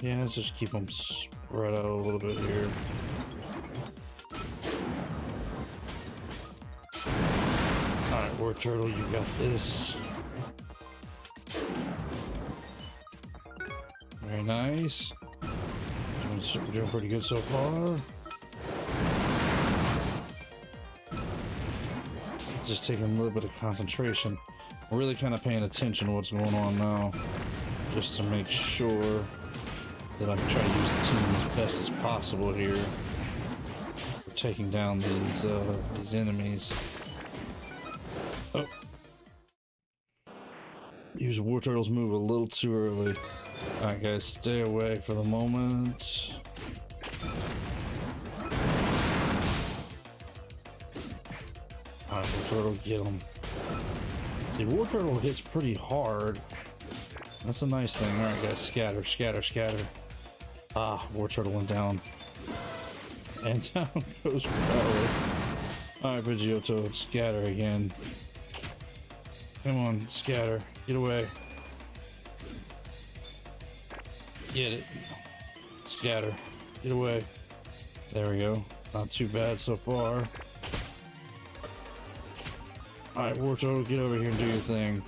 Yeah, let's just keep them spread out a little bit here. Alright, War Turtle, you got this. Very nice. We're doing pretty good so far. Just taking a little bit of concentration. We're really kind of paying attention to what's going on now, just to make sure that I can try to use the team as best as possible here. We're taking down these enemies. Oh. Use War Turtle's move a little too early. Alright guys, stay away for the moment. Alright, War Turtle, get him. See, War Turtle hits pretty hard. That's a nice thing. Alright guys, scatter, scatter, scatter. Ah, War Turtle went down. And down goes Growlithe. Alright, Pidgeotto, scatter again. Come on, scatter. Get away. Get it. Scatter. Get away. There we go. Not too bad so far. Alright, War Turtle, get over here and do your thing.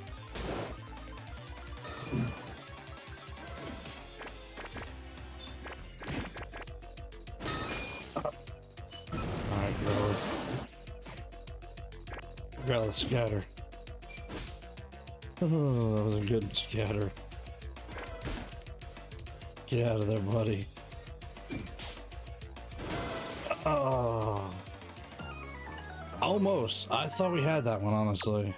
Alright, Growlithe. Growlithe, scatter. Oh, that was a good scatter. Get out of there, buddy. Oh. Almost. I thought we had that one, honestly.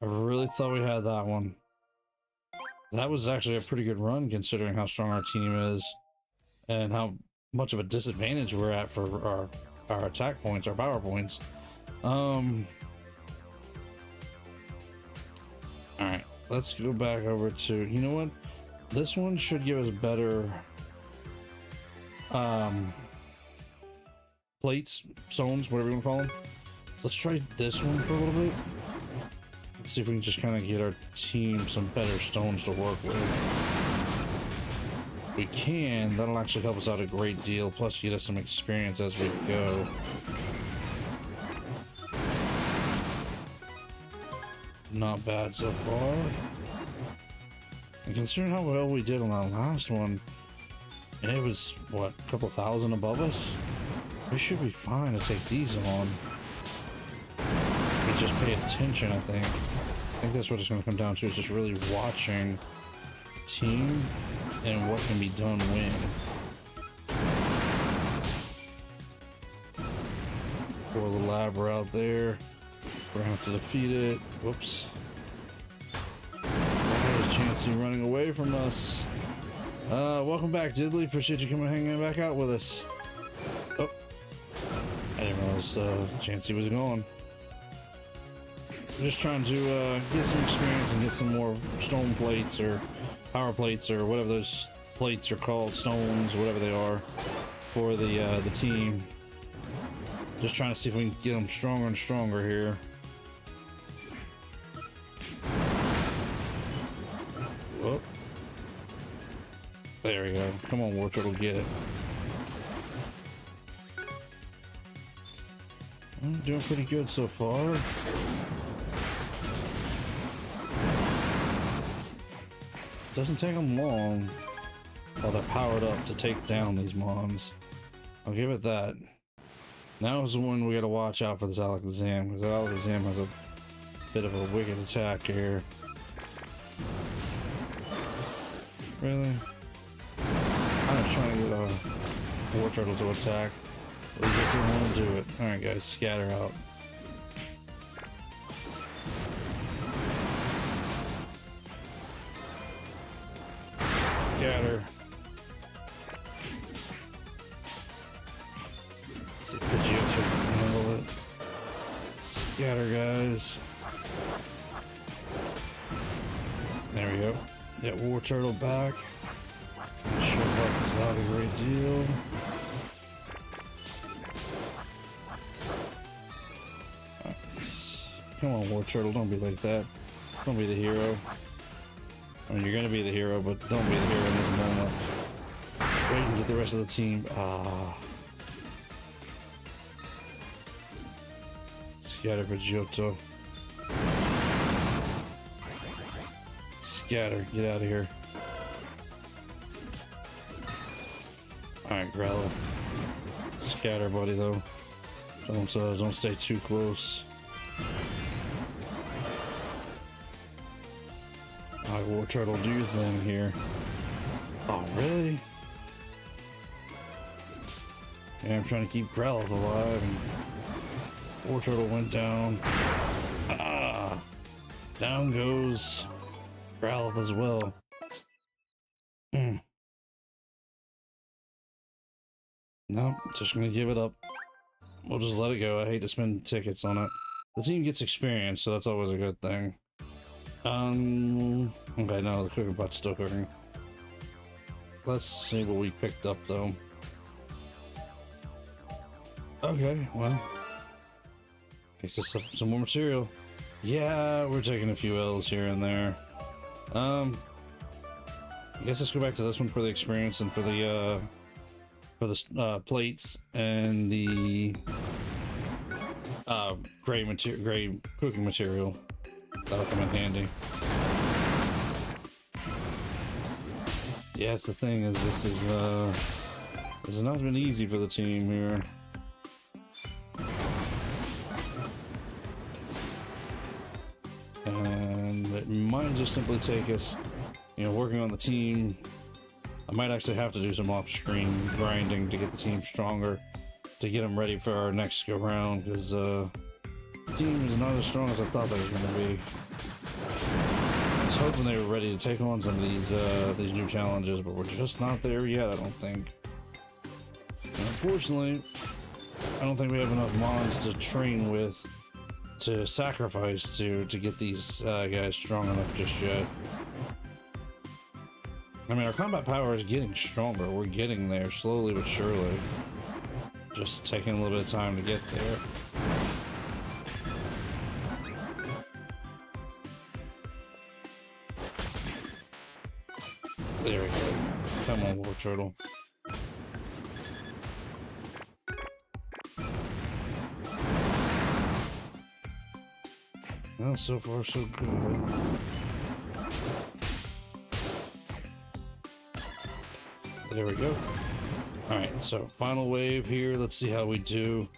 I really thought we had that one. That was actually a pretty good run considering how strong our team is and how much of a disadvantage we're at for our attack points, our power points. All right, let's go back over to, you know what? This one should give us better plates, stones, whatever you want to call them. So let's try this one for a little bit. Let's see if we can just kind of get our team some better stones to work with. If we can, that'll actually help us out a great deal, plus get us some experience as we go. Not bad so far. And considering how well we did on that last one, and it was, what, a couple thousand above us? We should be fine to take these on. We just pay attention, I think. I think that's what it's going to come down to, is just really watching the team and what can be done when. Poor little Labra out there. We're going to have to defeat it. Whoops. There's Chansey running away from us. Welcome back, Diddley. Appreciate you coming hanging back out with us. Oh. I didn't realize Chansey was gone. I'm just trying to get some experience and get some more stone plates or power plates or whatever those plates are called, stones, whatever they are, for the team. Just trying to see if we can get them stronger and stronger here. Whoop. There we go. Come on, War Turtle, get it. I'm doing pretty good so far. Doesn't take them long while they're powered up to take down these mons. I'll give it that. Now is the one we gotta watch out for this Alakazam, because Alakazam has a bit of a wicked attack here. Really? I'm just trying to get a War Turtle to attack. But he doesn't want to do it. Alright guys, scatter out. Scatter. Let's see if Pidgeotto can handle it. Scatter, guys. There we go. Get War Turtle back. That should help us out a great deal. Come on, War Turtle, don't be like that. Don't be the hero. I mean, you're gonna be the hero, but don't be the hero in this moment. Wait and get the rest of the team. Scatter for Johto. Scatter, get out of here. Alright, Growlithe. Scatter, buddy, though. Don't stay too close. Alright, War Turtle, do your thing here. Oh, really? Yeah, I'm trying to keep Growlithe alive, and War Turtle went down. Down goes Growlithe as well. No, just gonna give it up. We'll just let it go. I hate to spend tickets on it. The team gets experience, so that's always a good thing. Okay, no, the cooking pot's still cooking. Let's see what we picked up, though. Okay, well. Picked us up some more material. Yeah, we're taking a few L's here and there. I guess let's go back to this one for the experience and for the plates and the gray cooking material. That'll come in handy. Yeah, it's the thing is this has not been easy for the team here. And it might just simply take us, working on the team. I might actually have to do some off-screen grinding to get the team stronger, to get them ready for our next go round, because this team is not as strong as I thought they were going to be. was hoping they were ready to take on some of these new challenges, but we're just not there yet, I don't think. And unfortunately, I don't think we have enough mons to train with, to sacrifice to get these guys strong enough just yet. I mean, our combat power is getting stronger. We're getting there slowly but surely. Just taking a little bit of time to get there. There we go. Come on, War Turtle. Well, so far so good. There we go. Alright, so final wave here. Let's see how we do.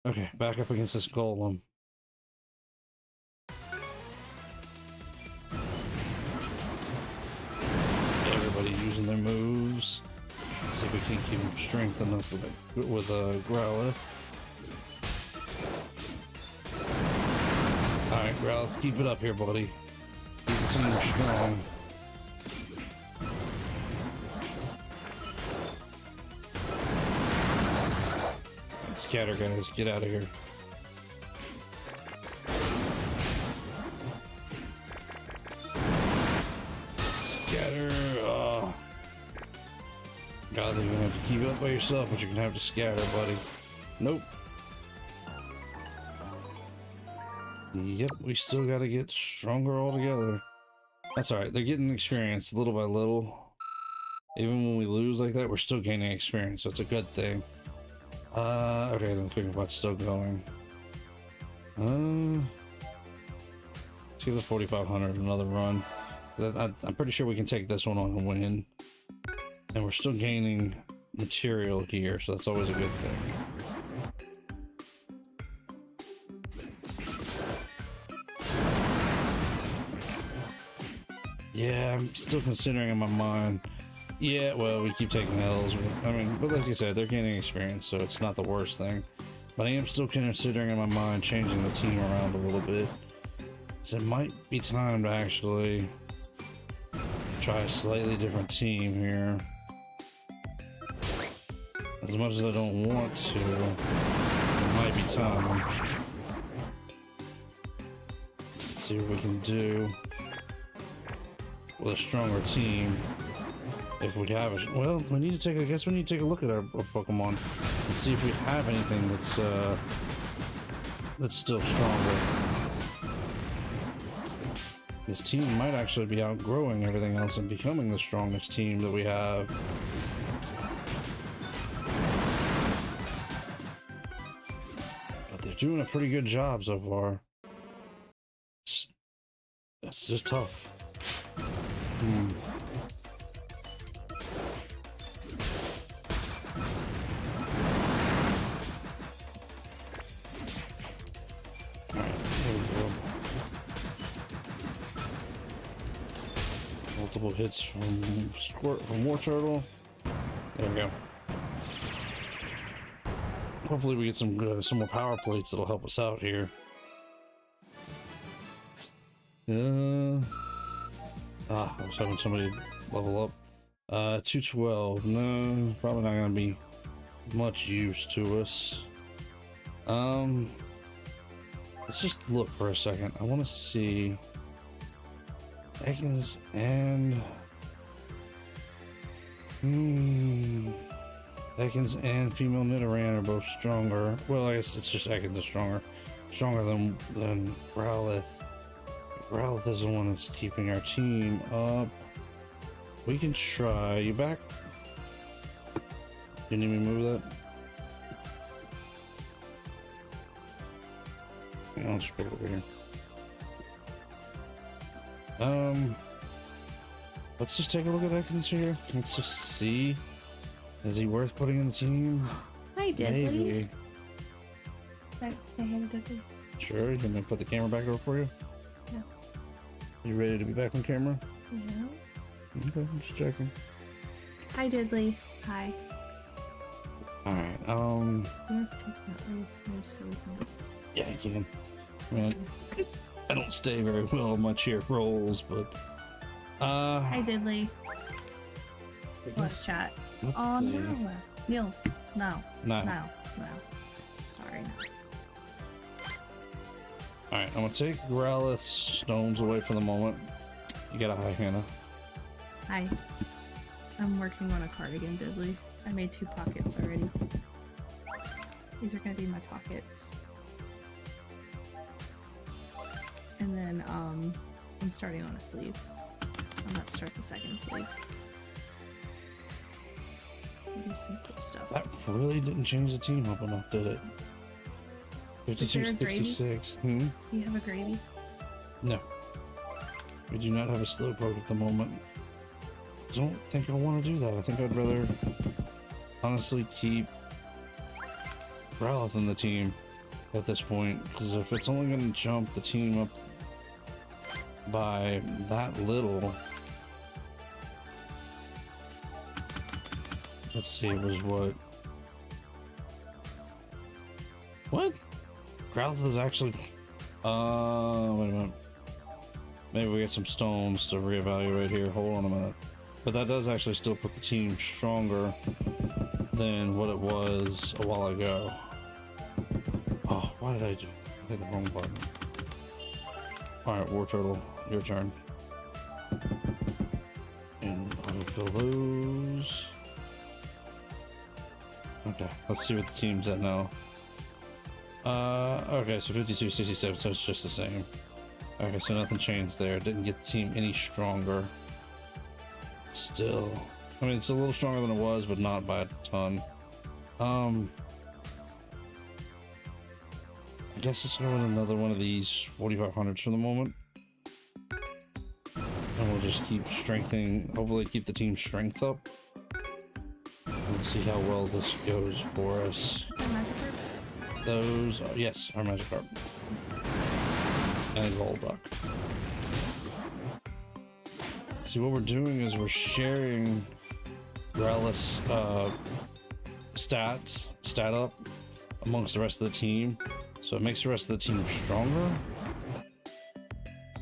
Okay, back up against this golem. Everybody using their moves. Let's see if we can keep them strengthened up with a Growlithe. Alright, Growlithe, keep it up here, buddy. Keep the team strong. Scatter, guys, get out of here. Scatter. Oh. God, you're gonna have to keep it up by yourself, but you're gonna have to scatter, buddy. Nope. Yep, we still gotta get stronger altogether. That's alright, they're getting experience little by little. Even when we lose like that, we're still gaining experience, so it's a good thing. Okay, the Quick Bot's still going. Let's give the 4500 another run. I'm pretty sure we can take this one on and win. And we're still gaining material here, so that's always a good thing. Yeah, I'm still considering in my mind. Yeah, well, we keep taking L's. I mean, but like I said, they're gaining experience, so it's not the worst thing. But I am still considering in my mind changing the team around a little bit. So it might be time to actually try a slightly different team here. As much as I don't want to, it might be time. Let's see what we can do with a stronger team. If we have it, well, we need to take. I guess we need to take a look at our Pokemon and see if we have anything that's still stronger. This team might actually be outgrowing everything else and becoming the strongest team that we have. But they're doing a pretty good job so far. It's just tough. Multiple hits from War Turtle. There we go. Hopefully we get some more power plates that'll help us out here. I was having somebody level up. 212. No, probably not gonna be much use to us. Let's just look for a second. I want to see. Ekans and Ekans and female Nidoran are both stronger. Well, I guess it's just Ekans is stronger than Growlithe. Growlithe is the one that's keeping our team up. We can try. You back? You need me to move that? I'll just put it over here. Let's just take a look at Ekans here. Let's just see. Is he worth putting in the team? Hi, Diddley. Maybe. Say hi to Diddley. Sure, you want me to put the camera back over for you? Yeah. You ready to be back on camera? Yeah. Okay, I'm just checking. Hi, Diddley. Hi. Alright, Yes, definitely smooth so we can... yeah, you can. I mean, I don't stay very well on my chair rolls, but Hi, Diddley. Let's chat. Oh, no. Neil. No. No. No. No. Sorry. Alright, I'm gonna take Growlith's stones away for the moment. You got a hi, Hannah. Hi. I'm working on a cardigan, Diddley. I made 2 pockets already. These are gonna be my pockets. And then, I'm starting on a sleeve. I'm gonna start the second sleeve. Do some cool stuff. That really didn't change the team up enough, did it? 52, 66. Hmm? Do you have a gravy? No. We do not have a slowpoke at the moment. Don't think I want to do that. I think I'd rather honestly keep Growlithe in the team at this point, because if it's only going to jump the team up by that little. Let's see, it was what? What? Growlithe is actually... wait a minute. Maybe we get some stones to reevaluate here. Hold on a minute. But that does actually still put the team stronger than what it was a while ago. Oh, why did I do? I hit the wrong button. Alright, War Turtle, your turn. And I'll fill those. Okay, let's see what the team's at now. Okay, so 52, 67, so it's just the same. Okay, so nothing changed there. Didn't get the team any stronger. Still, I mean, it's a little stronger than it was, but not by a ton. I guess let's go with another one of these 4500s for the moment. And we'll just keep strengthening, hopefully keep the team's strength up. And see how well this goes for us. Is that Magikarp? Those are, yes, our Magikarp. And Golduck. See, what we're doing is we're sharing Growlith's stat up amongst the rest of the team. So it makes the rest of the team stronger.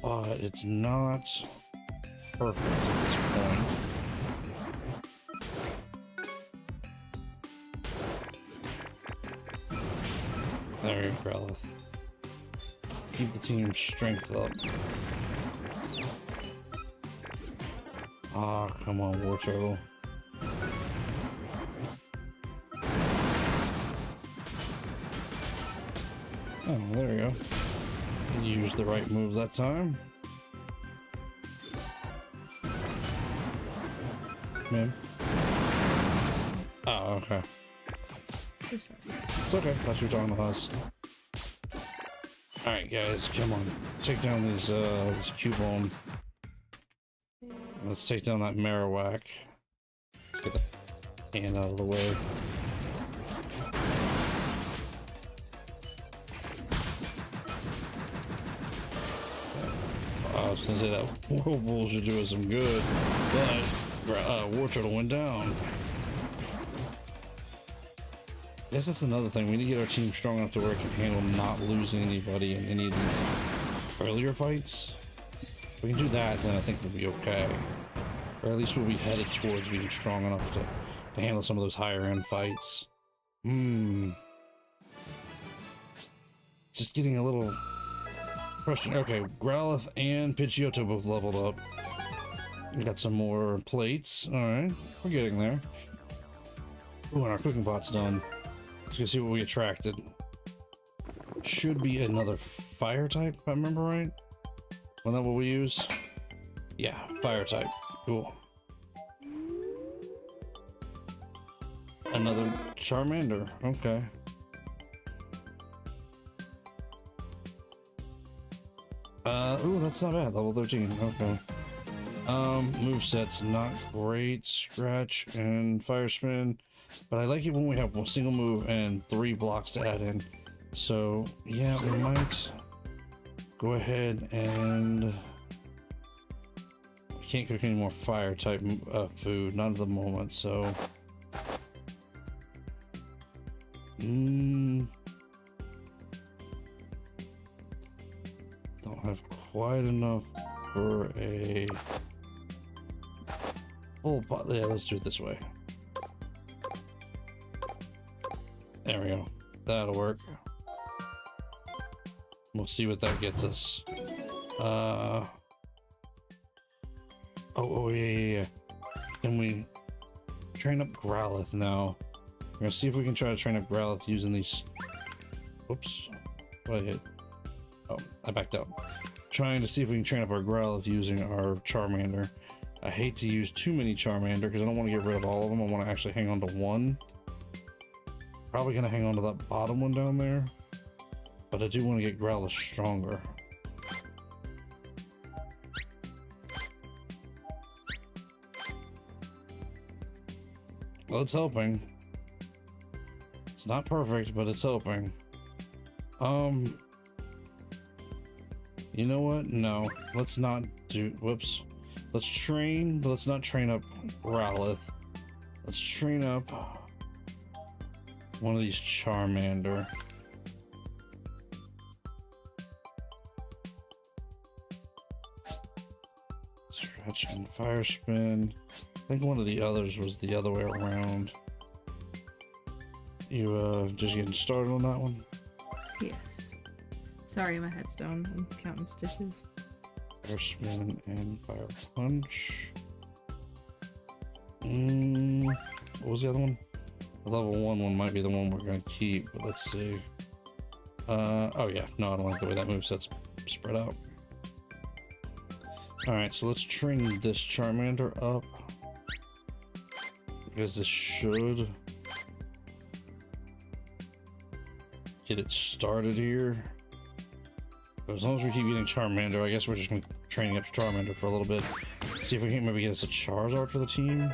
But it's not perfect at this point. There you go, Growlithe. Keep the team's strength up. Ah, come on, War Turtle. Oh, there we go. You used the right move that time. Man. Oh, okay. It's okay. Thought you were talking to us. Alright, guys, come on. Take down these, this Cubone. Let's take down that Marowak. Let's get the hand out of the way. I was gonna say that Whirlpool should do us some good, but War Turtle went down. Guess that's another thing. We need to get our team strong enough to where it can handle not losing anybody in any of these earlier fights. If we can do that, then I think we'll be okay. Or at least we'll be headed towards being strong enough to handle some of those higher end fights. Just getting a little frustrating. Okay, Growlithe and Pidgeotto both leveled up. We got some more plates. Alright, we're getting there. Ooh, and our cooking pot's done. Let's go see what we attracted. Should be another fire type, if I remember right. Wasn't that what we used? Yeah, fire type. Cool. Another Charmander. Okay. Ooh, that's not bad. Level 13. Okay. Moveset's not great. Scratch and Fire Spin. But I like it when we have a single move and 3 blocks to add in. So, yeah, we might go ahead and... I can't cook any more fire type food, not at the moment, so... Don't have quite enough for a full pot. Yeah, let's do it this way. There we go. That'll work. We'll see what that gets us. Oh, yeah. Can we train up Growlithe now? We're gonna see if we can try to train up Growlithe using these. Whoops. What did I hit? Oh, I backed up. Trying to see if we can train up our Growlithe using our Charmander. I hate to use too many Charmander because I don't want to get rid of all of them. I want to actually hang on to one. Probably gonna hang on to that bottom one down there. But I do want to get Growlithe stronger. Well, it's helping. It's not perfect, but it's helping. You know what? No, let's not do. Whoops. Let's train, but let's not train up Growlithe. Let's train up one of these Charmander. Stretch and Fire Spin. I think one of the others was the other way around. You just getting started on that one? Yes. Sorry, my headstone. I'm counting stitches. Fire Spin and Fire Punch. What was the other one? The level 1 might be the one we're gonna keep, but let's see. Oh yeah, no, I don't like the way that moveset's spread out. Alright, so let's train this Charmander up. Because this should get it started here. But as long as we keep getting Charmander, I guess we're just gonna be training up Charmander for a little bit. See if we can maybe get us a Charizard for the team.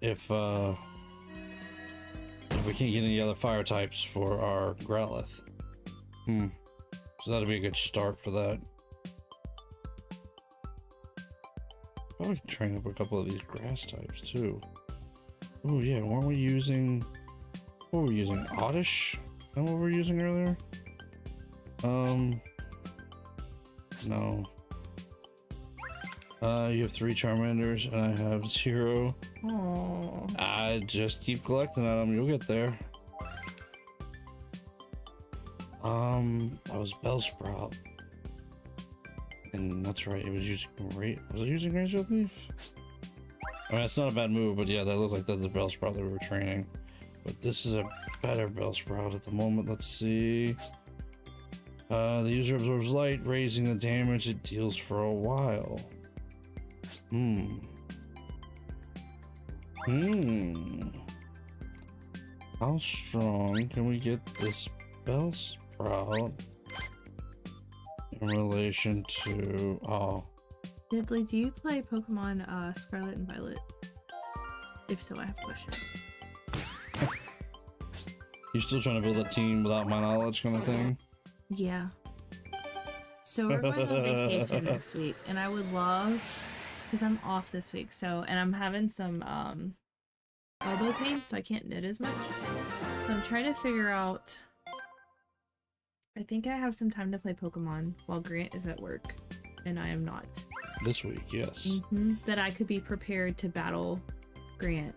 If we can't get any other fire types for our Growlithe. So that'll be a good start for that. Probably can train up a couple of these grass types too. Oh yeah, weren't we using... What were we using? Oddish? Is that what we were using earlier? No. You have 3 Charmanders and I have 0. Oh. I just keep collecting at them. You'll get there. That was Bellsprout. And that's right, it was using was it using Razor Leaf? I mean, it's not a bad move, but yeah, that looks like that's the Bellsprout that we were training. But this is a better Bellsprout at the moment. Let's see. The user absorbs light, raising the damage it deals for a while. How strong can we get this Bellsprout in relation to... Oh. Diddley, do you play Pokemon Scarlet and Violet? If so, I have questions. You still trying to build a team without my knowledge kind of thing? Yeah. So we're going on vacation next week, and I would love, because I'm off this week, so, and I'm having some elbow pain, so I can't knit as much. So I'm trying to figure out, I think I have some time to play Pokemon while Grant is at work, and I am not. This week, yes. That I could be prepared to battle Grant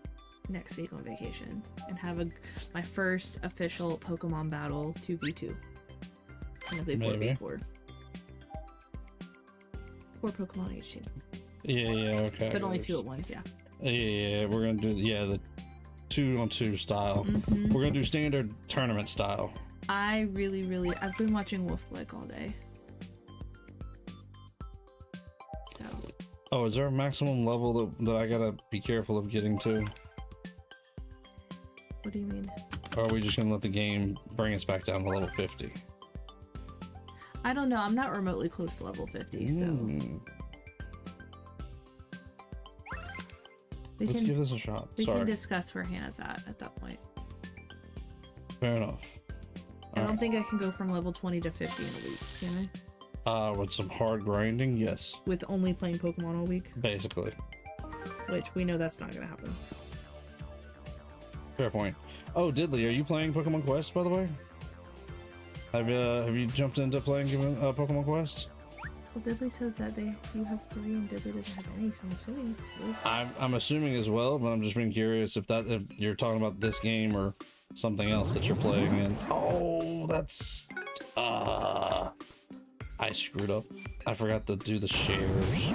next week on vacation and have my first official Pokemon battle 2v2. And it'll be 4v4. 4 Pokemon each team. Yeah, okay. But only 2 at once, yeah. Yeah, we're gonna do the 2-on-2 style. We're gonna do standard tournament style. I've been watching Wolf Click all day. So. Oh, is there a maximum level that I gotta be careful of getting to? What do you mean? Or are we just gonna let the game bring us back down to level 50? I don't know. I'm not remotely close to level 50, so. Let's give this a shot. We can discuss where Hannah's at that point. Fair enough. I don't think I can go from level 20 to 50 in a week, can I? With some hard grinding, yes. With only playing Pokemon all week? Basically. Which we know that's not gonna happen. Fair point. Oh, Diddley, are you playing Pokemon Quest, by the way? Have you jumped into playing Pokemon Quest? Well, Diddley says that you have 3 and Diddley doesn't have any, so I'm assuming. I'm assuming as well, but I'm just being curious if you're talking about this game or something else that you're playing in. Oh, that's I screwed up. I forgot to do the shares.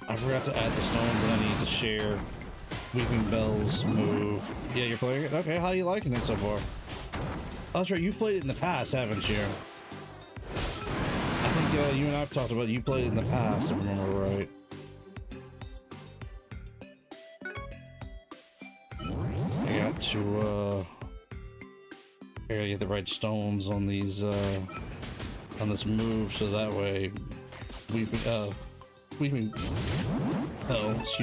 I forgot to add the stones that I need to share. Weeping Bells move. Yeah, you're playing it? Okay, how are you liking it so far? Oh, that's right, you've played it in the past, haven't you? I think you and I've talked about it. You played it in the past, if I remember right. I got to I gotta get the right stones on these on this move, so that way Weeping Bell, excuse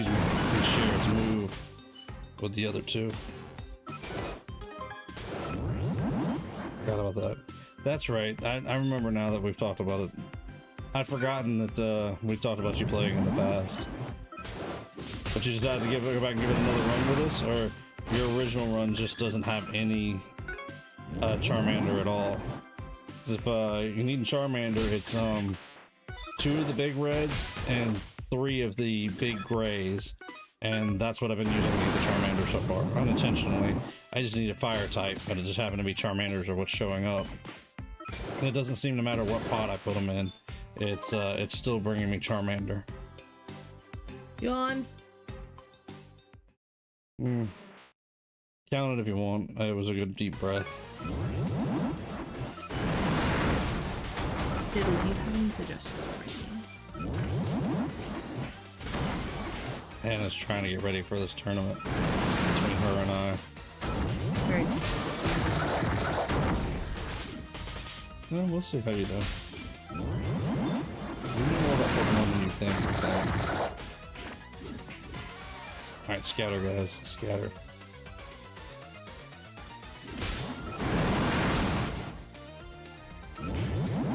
me, can share its move with the other two. Forgot about that. That's right. I remember now that we've talked about it. I'd forgotten that we talked about you playing in the past. But you just had to go back and give it another run with us, or your original run just doesn't have any Charmander at all. 'Cause if you need a Charmander, it's 2 of the big reds and 3 of the big grays, and that's what I've been using to get the Charmander so far, unintentionally. I just need a fire type, but it just happened to be Charmanders are what's showing up. And it doesn't seem to matter what pot I put them in. It's still bringing me Charmander. Yawn. Count it if you want. It was a good deep breath. Diddley, do you have any suggestions for my game? Hannah's trying to get ready for this tournament between her and I. Very. Well, we'll see how you do. You know more about Pokemon than you think. Alright, scatter, guys. Scatter.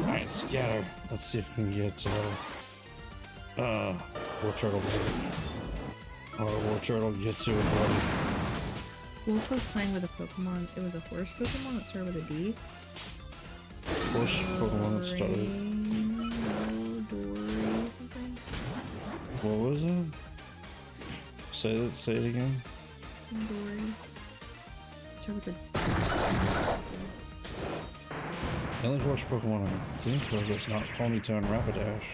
Alright, scatter. Let's see if we can get War Turtle. War Turtle gets you, buddy. Wolf was playing with a Pokemon. It was a horse Pokemon that started with a D. Horse Pokemon that started. Dory something. What was it? Say it again. Dory. Started with a The only horse Pokemon I think of that's not Ponytail and Rapidash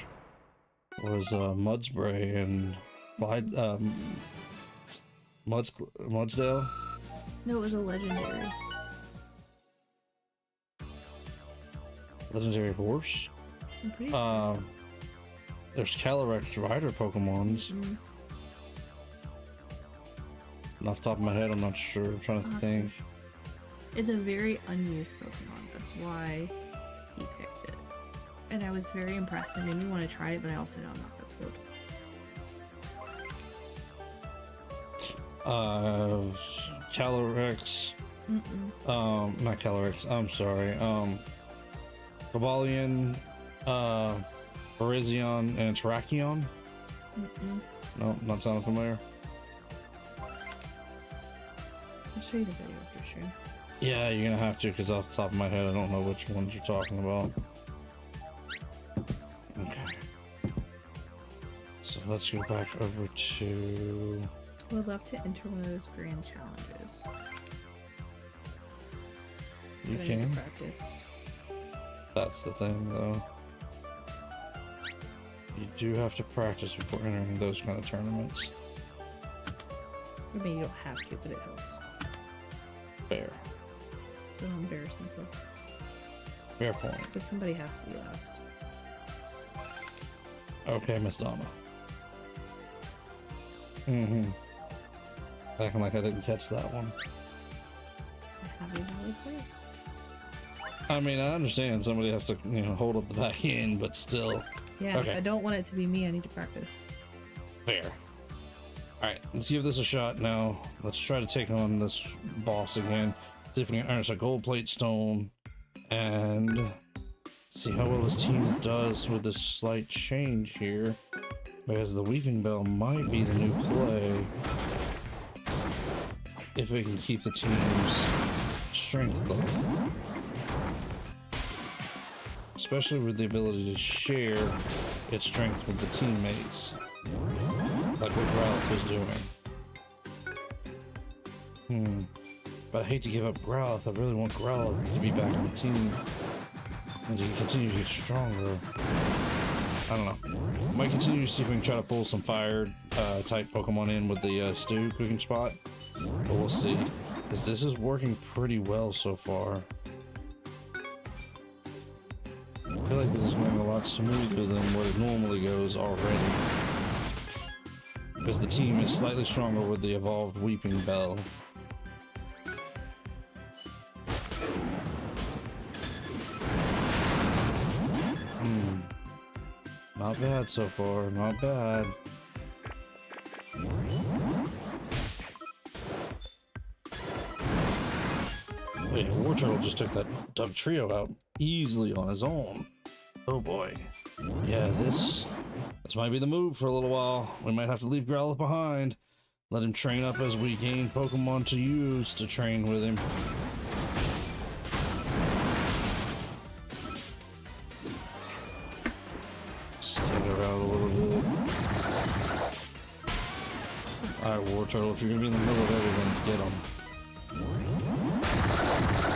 was Mudspray and Clyde, Mudsdale. No, it was a legendary. Legendary horse. I'm pretty There's Calyrex Rider Pokemons. Off the top of my head, I'm not sure. I'm trying to think. It's a very unused Pokemon. That's why he picked it. And I was very impressed. It made me want to try it, but I also know I'm not that skilled. Calyrex. Not Calyrex. I'm sorry. Cobalion, Virizion, and Terrakion. No, not sounding familiar. I'll show you the video for sure. Yeah, you're gonna have to, because off the top of my head, I don't know which ones you're talking about. Okay. So let's go back over to... I would love to enter one of those grand challenges. You But I need to can. practice. That's the thing, though. You do have to practice before entering those kind of tournaments. I mean, you don't have to, but it helps. Fair. So I don't embarrass myself. Fair point. Because somebody has to be last. Okay, Miss Donna. Acting like I didn't catch that one. I have a valid point. I mean, I understand somebody has to, hold up the back end, but still. Yeah, Okay. I don't want it to be me. I need to practice. Fair. Alright, let's give this a shot now. Let's try to take on this boss again. See if we can earn us a gold plate stone. And see how well this team does with this slight change here. Because the Weaving Bell might be the new play. If we can keep the team's strength low. especially with the ability to share its strength with the teammates, like what Growlithe was doing. But I hate to give up Growlithe. I really want Growlithe to be back on the team and to continue to get stronger. I don't know. Might continue to see if we can try to pull some fire type Pokemon in with the stew cooking spot, but we'll see. Because this is working pretty well so far. I feel like this is going a lot smoother than what it normally goes already. Because the team is slightly stronger with the evolved Weeping Bell. Not bad so far, not bad. Wait, Wartortle just took that Dug Trio out easily on his own. Oh boy. Yeah, this might be the move for a little while. We might have to leave Growlithe behind. Let him train up as we gain Pokemon to use to train with him. Scatter out a little bit. Alright, Wartortle, if you're gonna be in the middle of everything, get him.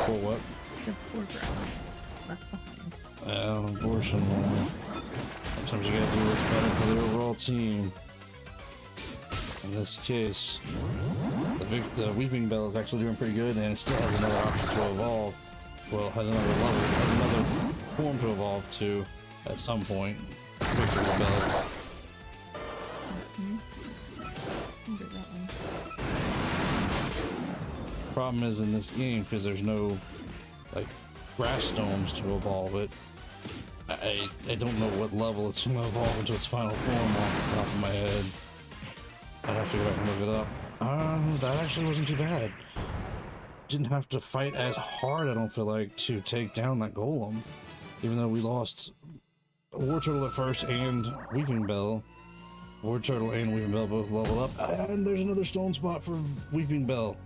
For what? The poor Growlithe left behind. Unfortunately. Sometimes you gotta do what's better for the overall team. In this case, the Weeping Bell is actually doing pretty good, and it still has another option to evolve. Well, it has another level, it has another form to evolve to at some point. Victory Bell. Problem is in this game, because there's no like grass stones to evolve it. I don't know what level it's going to evolve into its final form off the top of my head. I'd have to go back and look it up. That actually wasn't too bad. Didn't have to fight as hard, I don't feel like, to take down that Golem. Even though we lost Wartortle at first and Weeping Bell. Wartortle and Weeping Bell both level up. And there's another stone spot for Weeping Bell.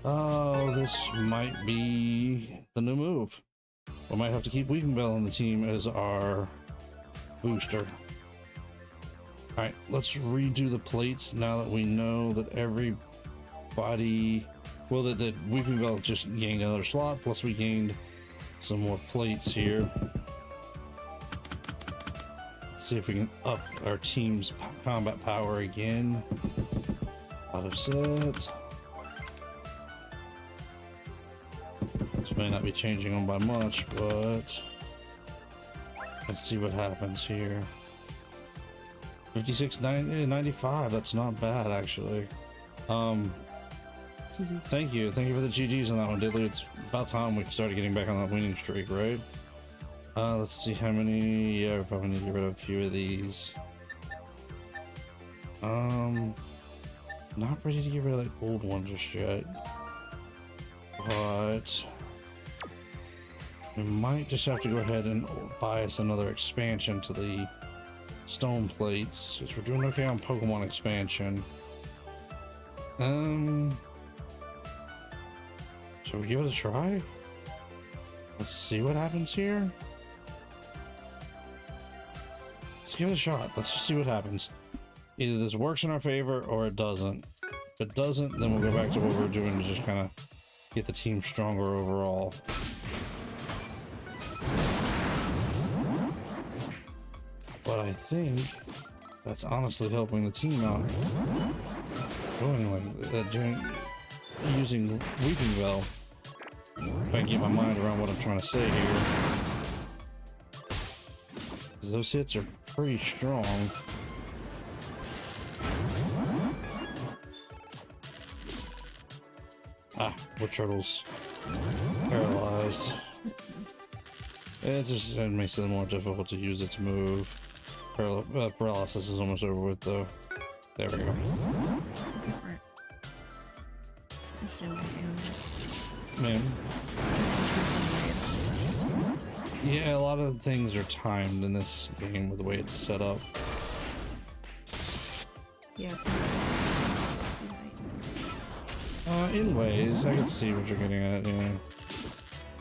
Oh, this might be the new move. We might have to keep Weeping Bell on the team as our booster. Alright, let's redo the plates now that we know that everybody... Well, that Weeping Bell just gained another slot, plus we gained some more plates here. Let's see if we can up our team's combat power again. Out of set. This may not be changing them by much, but let's see what happens here. 56.95, that's not bad actually. Thank you for the GGs on that one, Diddley. It's about time we started getting back on that winning streak, right? Let's see how many. Yeah, we probably need to get rid of a few of these. Not ready to get rid of that old one just yet, but we might just have to go ahead and buy us another expansion to the stone plates, because we're doing okay on Pokemon expansion. Should we give it a try? Let's see what happens here. Let's give it a shot. Let's just see what happens. Either this works in our favor or it doesn't. If it doesn't, then we'll go back to what we're doing to just kind of get the team stronger overall. But I think that's honestly helping the team out. Going like using Weeping Bell. If I can get my mind around what I'm trying to say here. Those hits are pretty strong. Wartortle's paralyzed. It makes it more difficult to use its move. Paralysis is almost over with though. There we go. Man. Yeah, a lot of things are timed in this game with the way it's set up. Yeah. Anyways, I can see what you're getting at, yeah.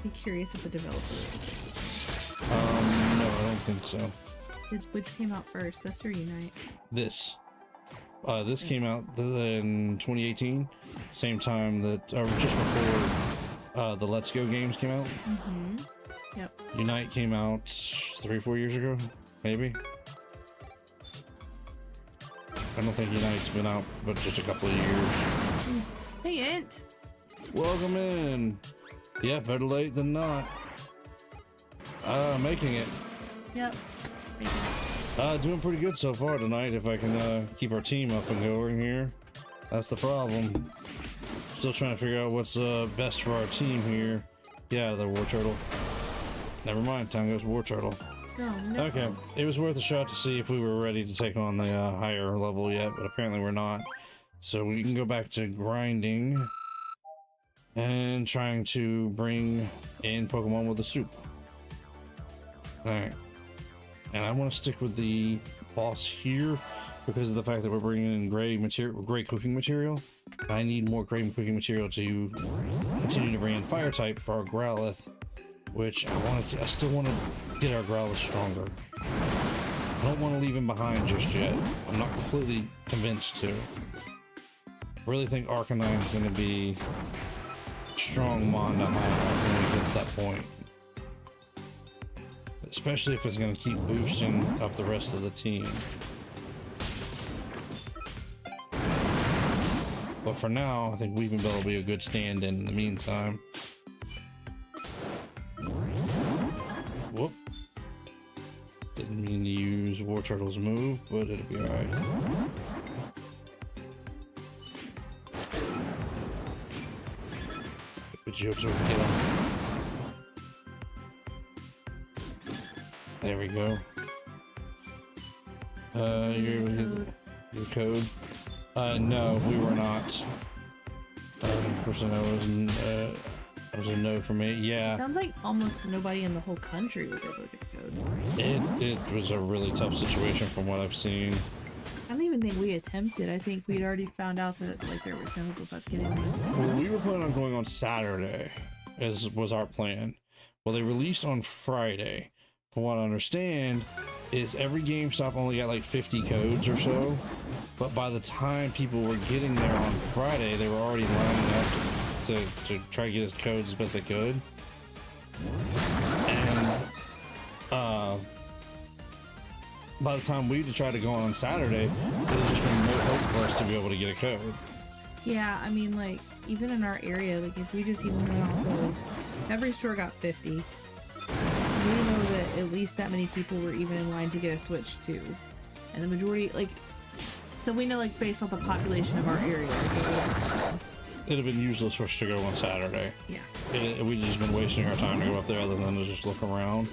Be curious if the developer this is. No, I don't think so. Which came out first? This or Unite? This came out in 2018, same time that, or just before the Let's Go games came out. Yep. Unite came out 3-4 years ago, maybe. I don't think Unite's been out but just a couple of years. Hey, Int. Welcome in. Yeah, better late than not. Making it. Yep. Doing pretty good so far tonight. If I can keep our team up and going here, that's the problem. Still trying to figure out what's best for our team here. Yeah, the War Turtle. Never mind. Time goes War Turtle. Oh, no. Okay, it was worth a shot to see if we were ready to take on the higher level yet, but apparently we're not. So we can go back to grinding and trying to bring in Pokemon with the soup. Alright. And I want to stick with the boss here because of the fact that we're bringing in gray cooking material. I need more gray cooking material to continue to bring in fire type for our Growlithe, which I still want to get our Growlithe stronger. I don't want to leave him behind just yet. I'm not completely convinced to. I really think Arcanine is going to be strong mon to have when we get to that point. Especially if it's going to keep boosting up the rest of the team. But for now, I think Weeping Bell will be a good stand-in in the meantime. Whoop. Didn't mean to use War Turtle's move, but it'll be alright. Good job, so we can get him. There we go. Your code? No, we were not. Of course, I know it was a no for me. Yeah. Sounds like almost nobody in the whole country was able to get code. It was a really tough situation from what I've seen. I don't even think we attempted. I think we'd already found out that like there was no hope of us getting one. Well, we were planning on going on Saturday, was our plan. Well, they released on Friday. From what I understand, is every GameStop only got like 50 codes or so. But by the time people were getting there on Friday, they were already lining up to try to get his codes as best they could. And by the time we tried to go on Saturday, there's just been no hope for us to be able to get a code. Yeah, I mean, like, even in our area, like, if we just even went off of every store got 50, we know that at least that many people were even in line to get a Switch too. And the majority, like, so we know, like, based on the population of our area, it'd have been useless for us to go on Saturday. Yeah. We've just been wasting our time to go up there other than to just look around,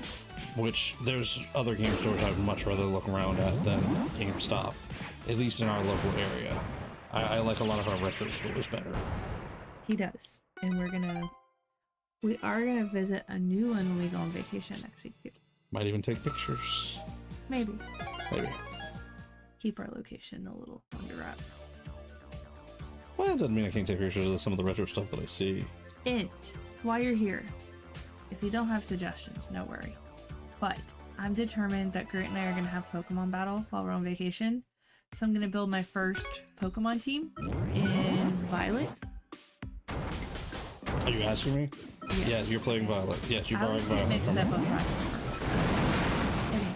which there's other game stores I'd much rather look around at than GameStop, at least in our local area. I like a lot of our retro stores better. He does. And we are gonna visit a new one when we go on vacation next week too. Might even take pictures. Maybe. Keep our location a little under wraps. Well, it doesn't mean I can't take pictures of some of the retro stuff that I see. Int, while you're here, if you don't have suggestions, no worry. But I'm determined that Grant and I are gonna have Pokemon battle while we're on vacation. So I'm gonna build my first Pokemon team in Violet. Are you asking me? Yeah, you're playing Violet. Yes, you're borrowing Violet. Mixed up on practice. Okay.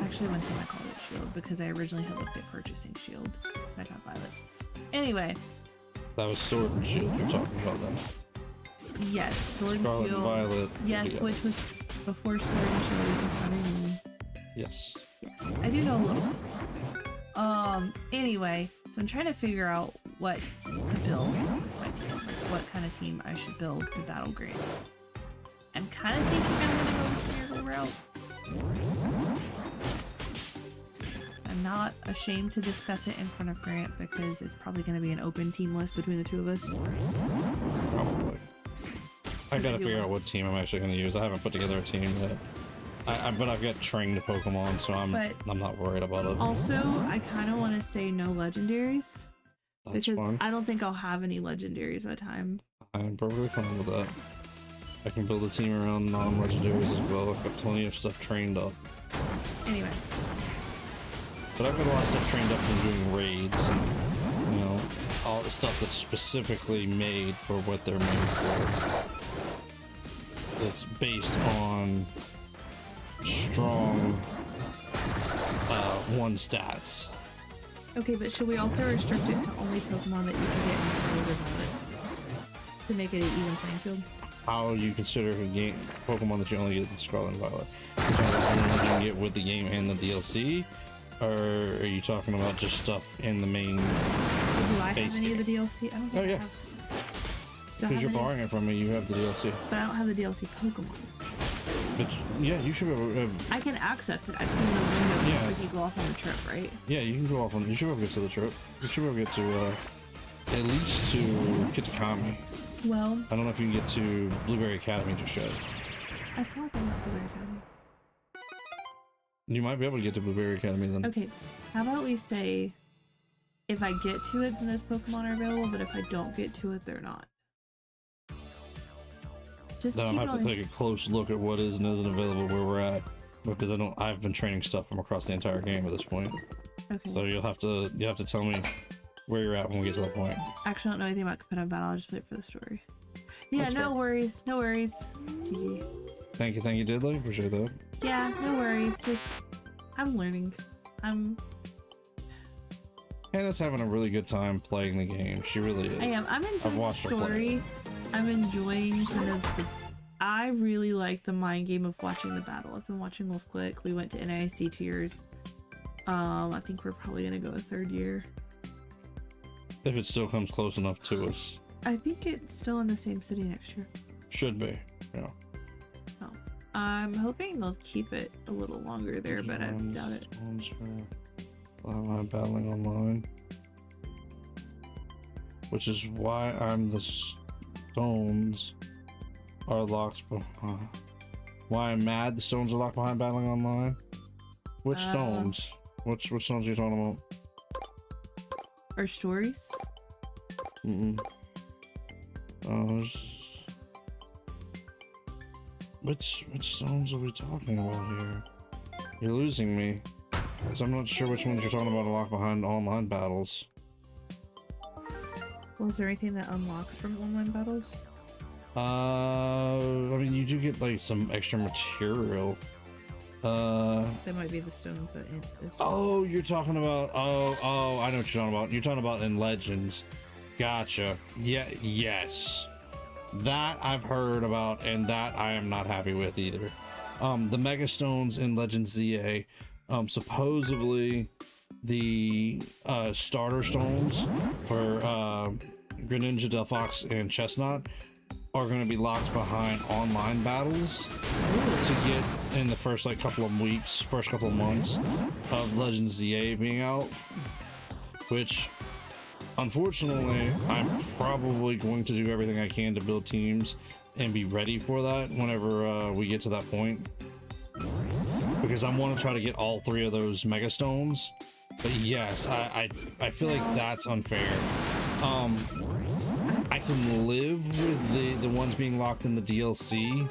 Actually, I went to my college Shield because I originally had looked at purchasing Shield. I got Violet. Anyway. That was Sword and Shield you're talking about then. Yes, Sword and Scarlet Shield. And Violet. Yes, yeah. Which was before Sword and Shield was Sun and Moon. Yes. Yes, I do know a little. Anyway, so I'm trying to figure out what to build with my team, like what kind of team I should build to battle Grant. I'm kind of thinking I'm gonna go the Smeargle route. I'm not ashamed to discuss it in front of Grant because it's probably going to be an open team list between the two of us. Probably. I gotta figure out what team I'm actually going to use. I haven't put together a team yet. But I've got trained Pokemon, so I'm not worried about it. Also, I kind of want to say no legendaries. That's because fine. I don't think I'll have any legendaries by the time. I'm perfectly fine with that. I can build a team around non-legendaries as well. I've got plenty of stuff trained up. Anyway. But I've got a lot of stuff trained up from doing raids and, you know, all the stuff that's specifically made for what they're made for. It's based on strong one stats. Okay, but should we also restrict it to only Pokemon that you can get in Scarlet or Violet? To make it an even playing field? How you consider a game Pokemon that you only get in Scarlet and Violet? Are you talking about only ones you can get with the game and the DLC? Or are you talking about just stuff in the main Do I base have any game? of the DLC? I don't think Oh, yeah. I have. Because you're borrowing it from me, you have the DLC. But I don't have the DLC Pokemon. But yeah, you should have. I can access it. I've seen the window Yeah. where you go off on the trip, right? Yeah, you can go off on. You should be able to get to the trip. You should be able to get to at least to Kitakami. Well, I don't know if you can get to Blueberry Academy just yet. I saw them at Blueberry Academy. You might be able to get to Blueberry Academy then. Okay, how about we say if I get to it, then those Pokemon are available, but if I don't get to it, they're not. Just Then keep I'll have to going. take a close look at what is and isn't available where we're at, because I've been training stuff from across the entire game at this point. Okay. So you'll have to tell me where you're at when we get to that point. Actually, I don't know anything about competitive battle. I'll just wait for the story. Yeah, That's no fair. worries. No worries. GG. Thank you, Diddley. Appreciate that. Yeah, no worries. Just, I'm learning. Hannah's having a really good time playing the game. She really is. I am. I'm enjoying the watched her play story. I'm enjoying kind of I really like the mind game of watching the battle. I've been watching Wolf Click. We went to NIC tiers. I think we're probably gonna go a third year. If it still comes close enough to us. I think it's still in the same city next year. Should be. Yeah. Oh. I'm hoping they'll keep it a little longer there, but I doubt it. I'm battling online. Which is why the stones are locked behind. Why I'm mad the stones are locked behind battling online? Which stones? Which stones are you talking about? Our stories? Which stones are we talking about here? You're losing me. Because I'm not sure which ones you're talking about are locked behind online battles. Well, is there anything that unlocks from online battles? I mean, you do get like some extra material. That might be the stones that Oh, you're talking about, oh, I know what you're talking about. You're talking about in Legends. Gotcha. Yeah, yes. That I've heard about, and that I am not happy with either. The Mega Stones in Legends ZA, supposedly the starter stones for Greninja, Delphox, and Chestnut are going to be locked behind online battles to get in the first couple of months of Legends ZA being out, which unfortunately I'm probably going to do everything I can to build teams and be ready for that whenever we get to that point, because I want to try to get all 3 of those Mega Stones. But yes, I feel like that's unfair. I can live with the ones being locked in the DLC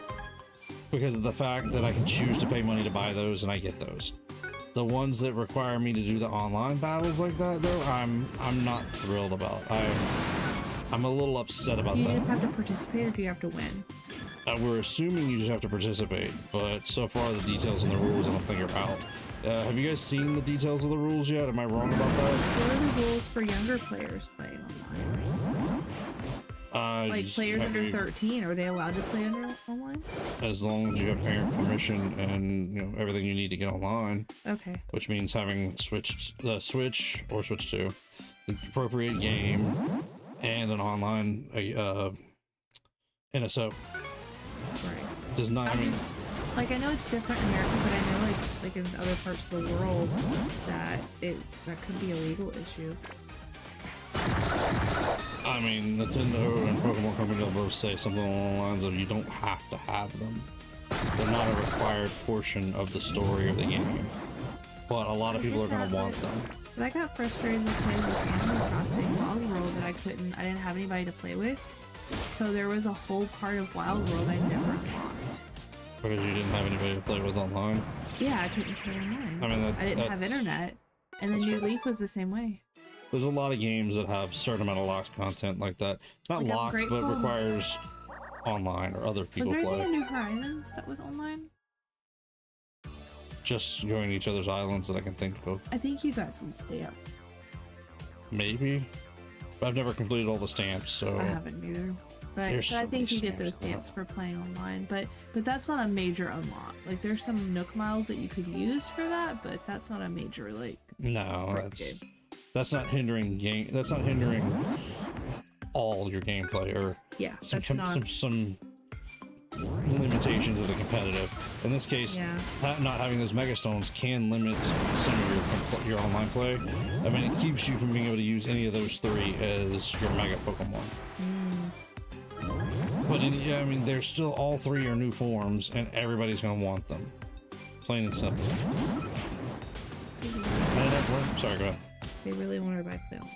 because of the fact that I can choose to pay money to buy those and I get those. The ones that require me to do the online battles like that, though, I'm not thrilled about. I'm a little upset about you that. You just have to participate, or do you have to win? We're assuming you just have to participate, but so far the details and the rules I don't think are out. Have you guys seen the details of the rules yet? Am I wrong about that? What are the rules for younger players playing online? Like players under 13, are they allowed to play online? As long as you have parent permission and everything you need to get online. Okay. Which means having the Switch or Switch 2, the appropriate game, and an online NSO. Right. Does not. I mean, I know it's different in America, but I know like in other parts of the world that could be a legal issue. I mean, Nintendo and Pokemon Company will both say something along the lines of you don't have to have them. They're not a required portion of the story of the game. But a lot of people are going to want them. But I got frustrated with playing with Animal Crossing Wild World that I didn't have anybody to play with. So there was a whole part of Wild World I never unlocked. Because you didn't have anybody to play with online. Yeah, I couldn't play online. I mean, I didn't have internet. And then New Leaf was the same way. There's a lot of games that have certain amount of locked content like that. Not Like, locked, but requires online or other people play. Was there play. anything in New Horizons that was online? Just going to each other's islands that I can think of. I think you got some stamp. Maybe. But I've never completed all the stamps, so... I haven't either. But I think you get those stamps for playing online. But that's not a major unlock. Like, there's some Nook Miles that you could use for that, but that's not a major, like... No, that's not hindering game. That's not hindering all your gameplay or some limitations of the competitive. In this case, not having those mega stones can limit some of your online play. I mean, it keeps you from being able to use any of those three as your mega Pokemon. But I mean, they're still all three are new forms, and everybody's gonna want them. Plain and simple. Sorry, go ahead. They really want her back down.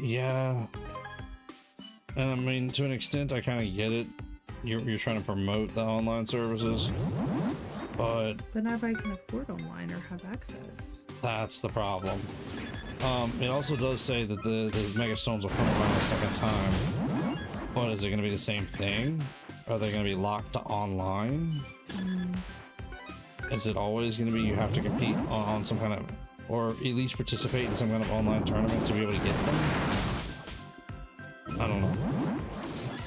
Yeah. And I mean, to an extent, I kind of get it. You're trying to promote the online services, but not everybody can afford online or have access. That's the problem. It also does say that the Mega Stones will come around a second time. But is it going to be the same thing? Are they going to be locked to online? Is it always going to be you have to compete on some kind of, or at least participate in some kind of online tournament to be able to get them? I don't know.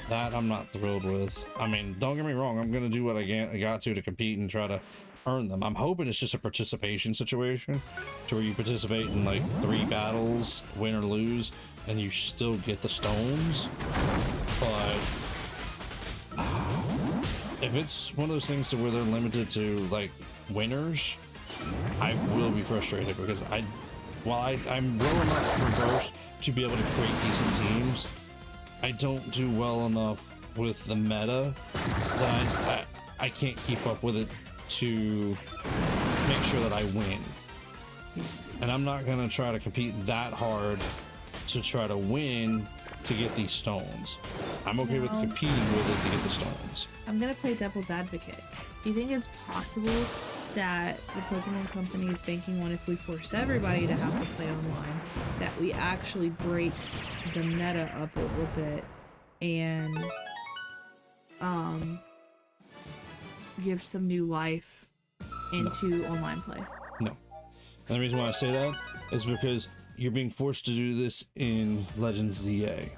That I'm not thrilled with. I mean, don't get me wrong, I'm going to do what I got to compete and try to earn them. I'm hoping it's just a participation situation to where you participate in like 3 battles, win or lose, and you still get the stones. But if it's one of those things to where they're limited to like winners, I will be frustrated because while I'm well enough reversed to be able to create decent teams, I don't do well enough with the meta that I can't keep up with it to make sure that I win. And I'm not gonna try to compete that hard to try to win to get these stones. I'm okay with competing with it to get the stones. I'm gonna play devil's advocate. Do you think it's possible that the Pokemon Company is banking on if we force everybody to have to play online, that we actually break the meta up a little bit and give some new life into online play? No. And the reason why I say that is because you're being forced to do this in Legends ZA.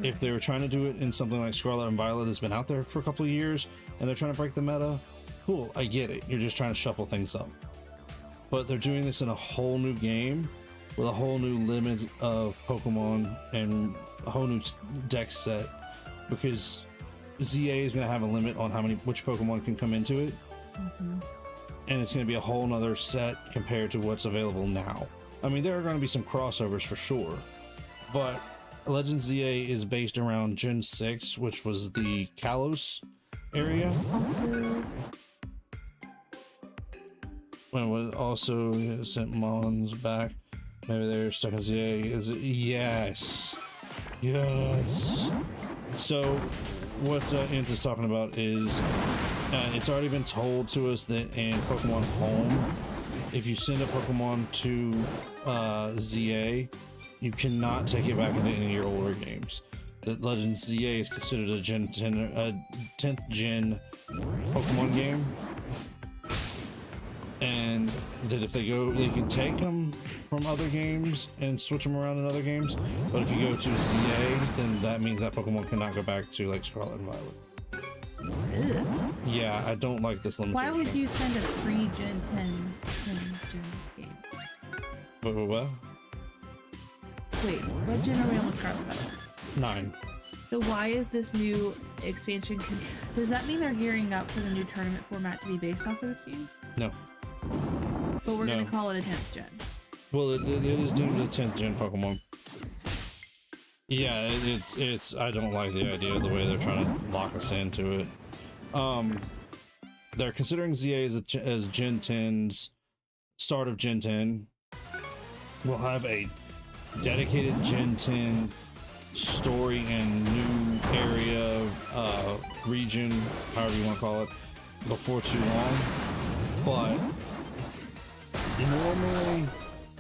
If they were trying to do it in something like Scarlet and Violet that's been out there for a couple of years and they're trying to break the meta, cool, I get it. You're just trying to shuffle things up. But they're doing this in a whole new game with a whole new limit of Pokemon and a whole new deck set, because ZA is going to have a limit on which Pokemon can come into it. And it's going to be a whole nother set compared to what's available now. I mean, there are going to be some crossovers for sure, but Legends ZA is based around Gen 6, which was the Kalos area. Also sent Mons back. Maybe they're stuck in ZA. Is it? Yes. So what Int is talking about is it's already been told to us that in Pokemon Home, if you send a Pokemon to ZA, you cannot take it back into any of your older games. That Legends ZA is considered a 10th gen Pokemon game, and that if they can take them from other games and switch them around in other games, but if you go to ZA, then that means that Pokemon cannot go back to like Scarlet and Violet. Ew. Yeah, I don't like this limitation. Why would you send a pre-Gen 10 gen game? What? Wait, what gen are we on with Scarlet Violet? 9. So why is this new expansion? Does that mean they're gearing up for the new tournament format to be based off of this game? No. But we're gonna call it a 10th gen. Well, it is deemed a 10th gen Pokemon. Yeah, it's. I don't like the idea of the way they're trying to lock us into it. They're considering ZA as Gen 10's start of Gen 10. We'll have a dedicated Gen 10 story and new area, region, however you want to call it, before too long. But normally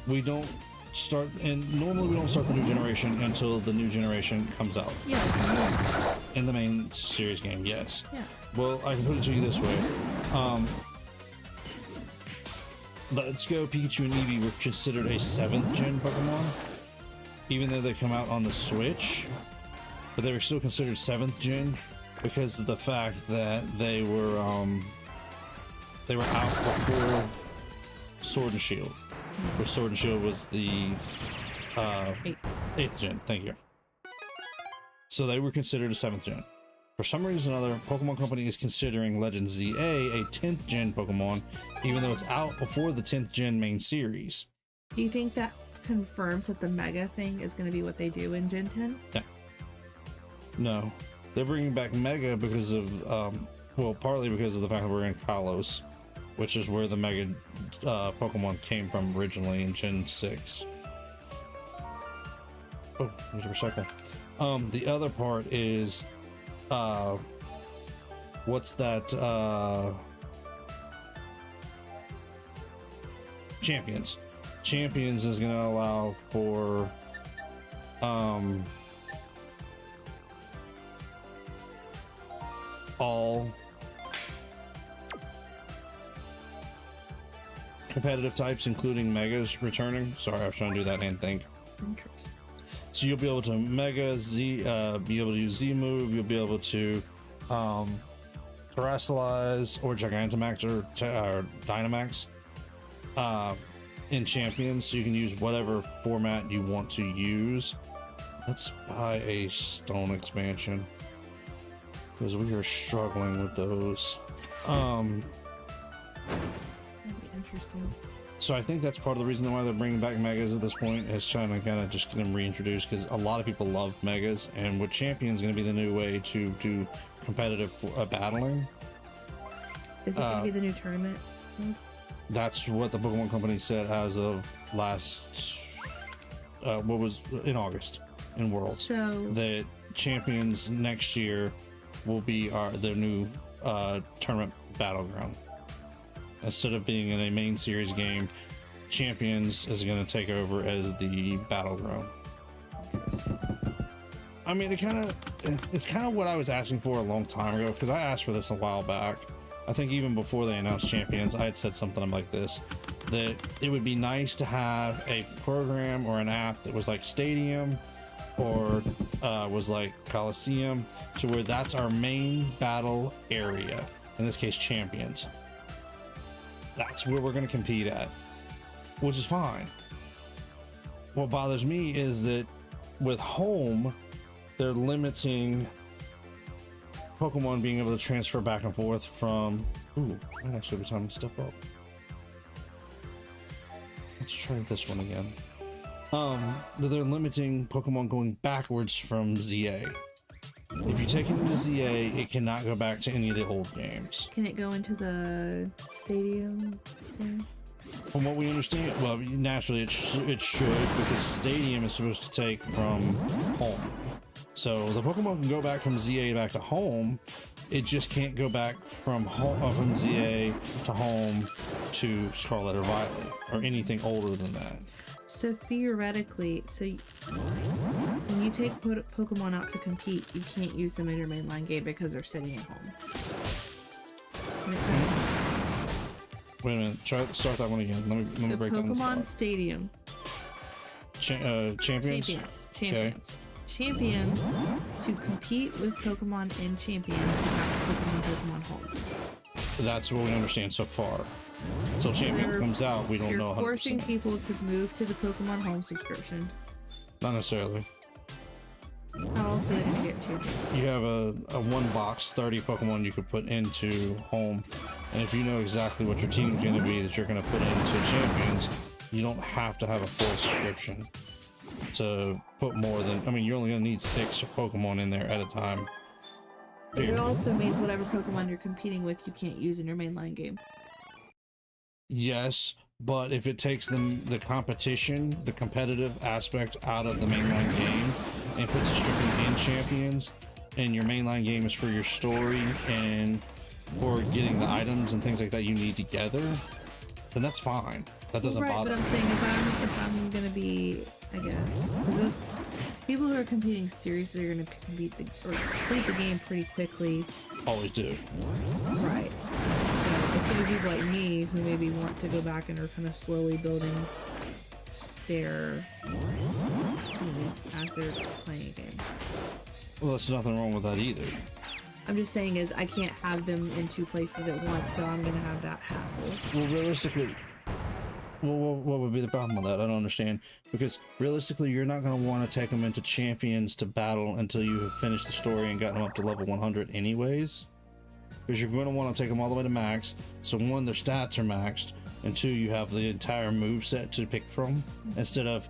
we don't start the new generation until the new generation comes out. Yeah. In the main series game, yes. Yeah. Well, I can put it to you this way. Let's Go, Pikachu, and Eevee were considered a 7th gen Pokemon, even though they come out on the Switch, but they were still considered 7th gen because of the fact that they were out before Sword and Shield, where Sword and Shield was the 8th gen. Thank you. So they were considered a 7th gen. For some reason or another, Pokemon Company is considering Legend ZA a 10th gen Pokemon, even though it's out before the 10th gen main series. Do you think that confirms that the Mega thing is going to be what they do in Gen 10? Yeah. No. They're bringing back Mega because of, well, partly because of the fact that we're in Kalos, which is where the Mega Pokemon came from originally in Gen 6. Oh, need to recycle. The other part is, what's that, Champions. Champions is going to allow for, all competitive types, including Megas, returning. Sorry, I was trying to do that and think. Interesting. So you'll be able to Mega Z, be able to use Z move. You'll be able to Terrasilize or Gigantamax or Dynamax in Champions. So you can use whatever format you want to use. Let's buy a Stone expansion because we are struggling with those. That'd be interesting. So I think that's part of the reason why they're bringing back Megas at this point, is trying to kind of just get them reintroduced, because a lot of people love Megas, and with Champions going to be the new way to do competitive battling. Is it going to be the new tournament? That's what the Pokemon Company said as of last, what was in August in Worlds. So that Champions next year will be their new tournament battleground. Instead of being in a main series game, Champions is going to take over as the battleground. I mean, it's kind of what I was asking for a long time ago, because I asked for this a while back. I think even before they announced Champions, I had said something like this, that it would be nice to have a program or an app that was like Stadium or was like Coliseum, to where that's our main battle area, in this case Champions. That's where we're going to compete at, which is fine. What bothers me is that with home, they're limiting Pokemon being able to transfer back and forth from... Ooh, might actually be time to step up. Let's try this one again. That they're limiting Pokemon going backwards from ZA. If you take it into ZA, it cannot go back to any of the old games. can it go into the Stadium thing? From what we understand, well, naturally it should, because Stadium is supposed to take from home. So the Pokemon can go back from ZA back to home. It just can't go back from home, from ZA to home to Scarlet or Violet or anything older than that. So theoretically, when you take Pokemon out to compete, you can't use them in your mainline game because they're sitting at home. Wait a minute, start that one again. Let me break down the Pokemon Stadium. Champions? Champions. Champions, to compete with Pokemon in Champions, you have to Pokemon home. That's what we understand so far. Until Champion comes out, we don't know 100%. You're forcing people to move to the Pokemon Home subscription. Not necessarily. How else are they going to get Champions? You have a one box, 30 Pokemon you could put into home. And if you know exactly what your team's going to be that you're going to put into Champions, you don't have to have a full subscription to put more than... I mean, you're only going to need 6 Pokemon in there at a time. But it also means whatever Pokemon you're competing with, you can't use in your mainline game. Yes, but if it takes the competition, the competitive aspect out of the mainline game, and puts it strictly in Champions, and your mainline game is for your story and or getting the items and things like that you need together, then that's fine. That doesn't right, bother but I'm me. saying if I'm gonna be, I guess, 'cause those people who are competing seriously are gonna complete the game pretty quickly. Always do. Right. So it's gonna be people like me who maybe want to go back and are kind of slowly building their team as they're playing a game. Well, there's nothing wrong with that either. I'm just saying is I can't have them in two places at once, so I'm gonna have that hassle. Well, realistically, what would be the problem with that? I don't understand. Because realistically, you're not going to want to take them into Champions to battle until you have finished the story and gotten them up to level 100 anyways. Because you're going to want to take them all the way to max. So one, their stats are maxed, and two, you have the entire move set to pick from. Instead of,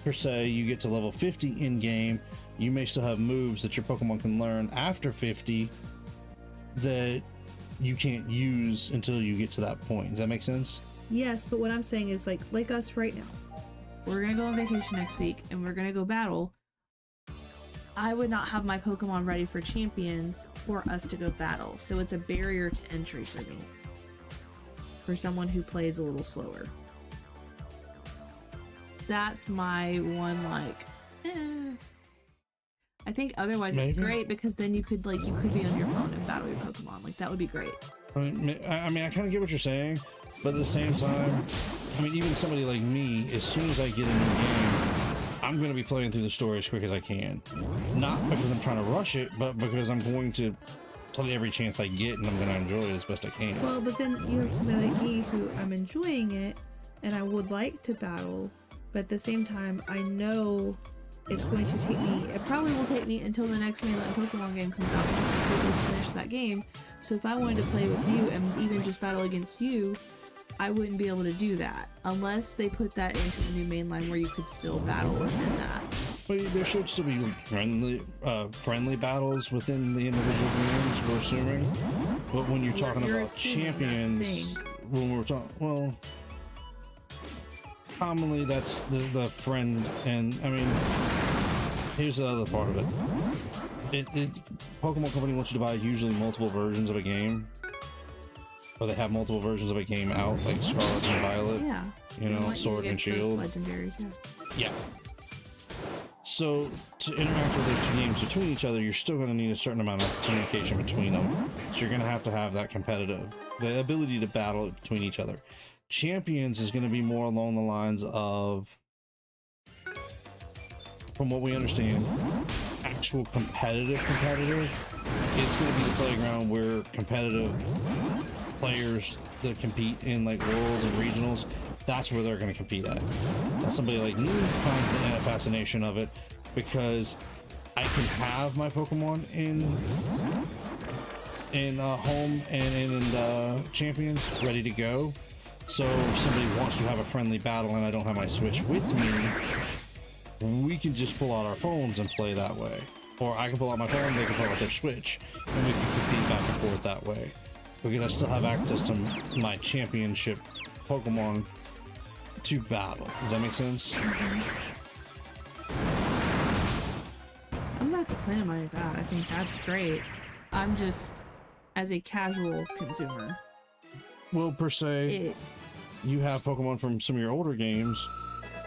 per se, you get to level 50 in game, you may still have moves that your Pokemon can learn after 50 that you can't use until you get to that point. Does that make sense? Yes, but what I'm saying is like us right now. We're gonna go on vacation next week and we're gonna go battle. I would not have my Pokemon ready for Champions for us to go battle, so it's a barrier to entry for me. For someone who plays a little slower. That's my one I think otherwise Maybe. it's great because then you could be on your phone and battle your Pokemon. Like that would be great. I mean, I kind of get what you're saying, but at the same time, I mean, even somebody like me, as soon as I get a new game, I'm going to be playing through the story as quick as I can. Not because I'm trying to rush it, but because I'm going to play every chance I get, and I'm going to enjoy it as best I can. Well, but then you have somebody like me who I'm enjoying it, and I would like to battle, but at the same time, I know it's going to take me, it probably will take me until the next mainline Pokemon game comes out to completely finish that game. So if I wanted to play with you and even just battle against you, I wouldn't be able to do that unless they put that into the new mainline where you could still battle within that. But there should still be friendly battles within the individual games, we're assuming. But when you're talking You're about assuming that Champions, thing. when we're talking, well, commonly that's the friend, and I mean, here's the other part of it. Pokemon Company wants you to buy usually multiple versions of a game, or they have multiple versions of a game out, like Scarlet and Violet. Yeah. You know, They want Sword to and get the Shield. Legendaries, yeah. Yeah. So to interact with those two games between each other, you're still going to need a certain amount of communication between them. So you're going to have that competitive, the ability to battle between each other. Champions is going to be more along the lines of, from what we understand, actual competitive. It's going to be the playground where competitive players that compete in like worlds and regionals, that's where they're going to compete at. Now, somebody like me finds the fascination of it because I can have my Pokemon in home and in Champions ready to go. So if somebody wants to have a friendly battle and I don't have my Switch with me, we can just pull out our phones and play that way. Or I can pull out my phone, they can pull out their Switch, and we can compete back and forth that way. Because I still have access to my championship Pokemon to battle. Does that make sense? I'm not complaining about that. I think that's great. I'm just, as a casual consumer. Well, per se, you have Pokemon from some of your older games.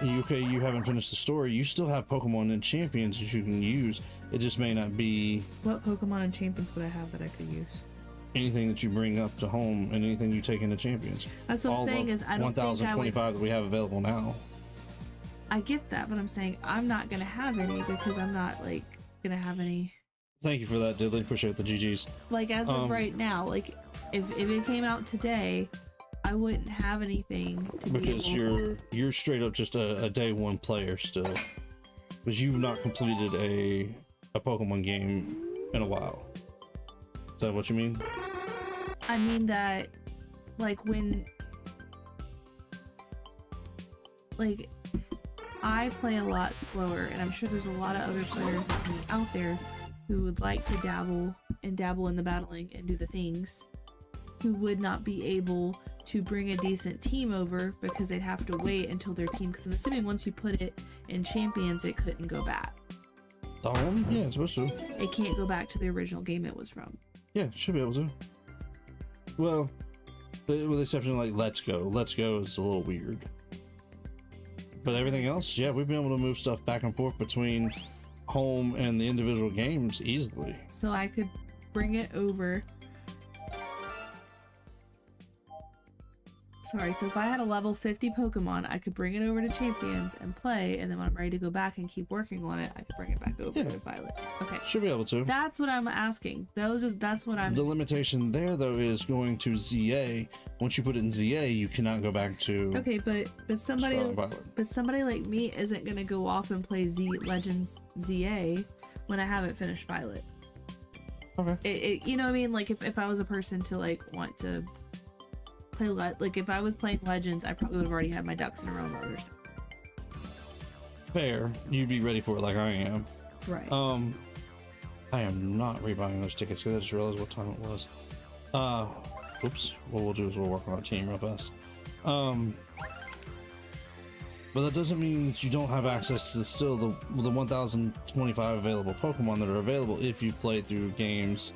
You haven't finished the story. You still have Pokemon in Champions that you can use. It just may not be... What Pokemon and Champions would I have that I could use? Anything that you bring up to home and anything you take into Champions. That's what I'm saying is I don't think I would... 1,025 that we have available now. I get that, but I'm saying I'm not going to have any because I'm not, like, going to have any... Thank you for that, Diddley. Appreciate the GGs. Like, as of right now, like, if it came out today, I wouldn't have anything to because be able you're straight up just a day one player still. Because you've not completed a Pokemon game in a while. Is that what you mean? I mean that, like, when... Like, I play a lot slower, and I'm sure there's a lot of other players like me out there who would like to dabble in the battling and do the things, who would not be able to bring a decent team over because they'd have to wait until their team, because I'm assuming once you put it in Champions, it couldn't go back. The home? Yeah, it's supposed to. It can't go back to the original game it was from. Yeah, should be able to. Well, with the exception of like Let's Go. Let's Go is a little weird. But everything else, yeah, we've been able to move stuff back and forth between home and the individual games easily. So I could bring it over. Sorry, so if I had a level 50 Pokemon, I could bring it over to Champions and play, and then when I'm ready to go back and keep working on it, I could bring it back over to Violet. Okay. Should be able to. That's what I'm asking. That's what I'm... The limitation there, though, is going to ZA. Once you put it in ZA, you cannot go back to... Okay, but somebody like me isn't going to go off and play Legends ZA when I haven't finished Violet. Okay. You know what I mean? Like, if I was a person to, like, want to... like if I was playing Legends, I probably would have already had my ducks in a row and other stuff. Fair. You'd be ready for it like I am. Right. I am not rebuying those tickets because I just realized what time it was. Oops. What we'll do is we'll work on our team real fast. But that doesn't mean that you don't have access to still the 1,025 available Pokemon that are available if you play through games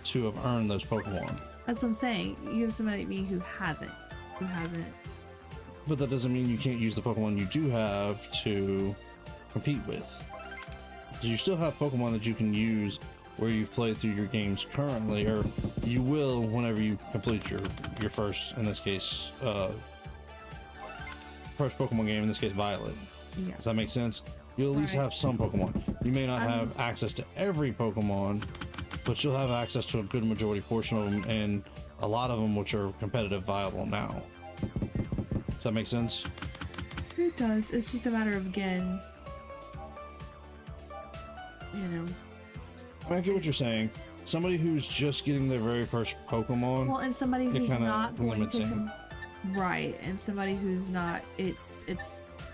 to have earned those Pokemon. That's what I'm saying. You have somebody like me who hasn't. But that doesn't mean you can't use the Pokemon you do have to compete with. You still have Pokemon that you can use where you've played through your games currently, or you will whenever you complete your first, in this case, first Pokemon game, in this case Violet. Yeah. Does that make sense? You'll at least have some Pokemon. You may not have access to every Pokemon, but you'll have access to a good majority portion of them, and a lot of them which are competitive viable now. Does that make sense? It does. It's just a matter of, again, you know. I get what you're saying. Somebody who's just getting their very first Pokemon. Well, and somebody who's not going limiting. Right, and somebody who's not. It's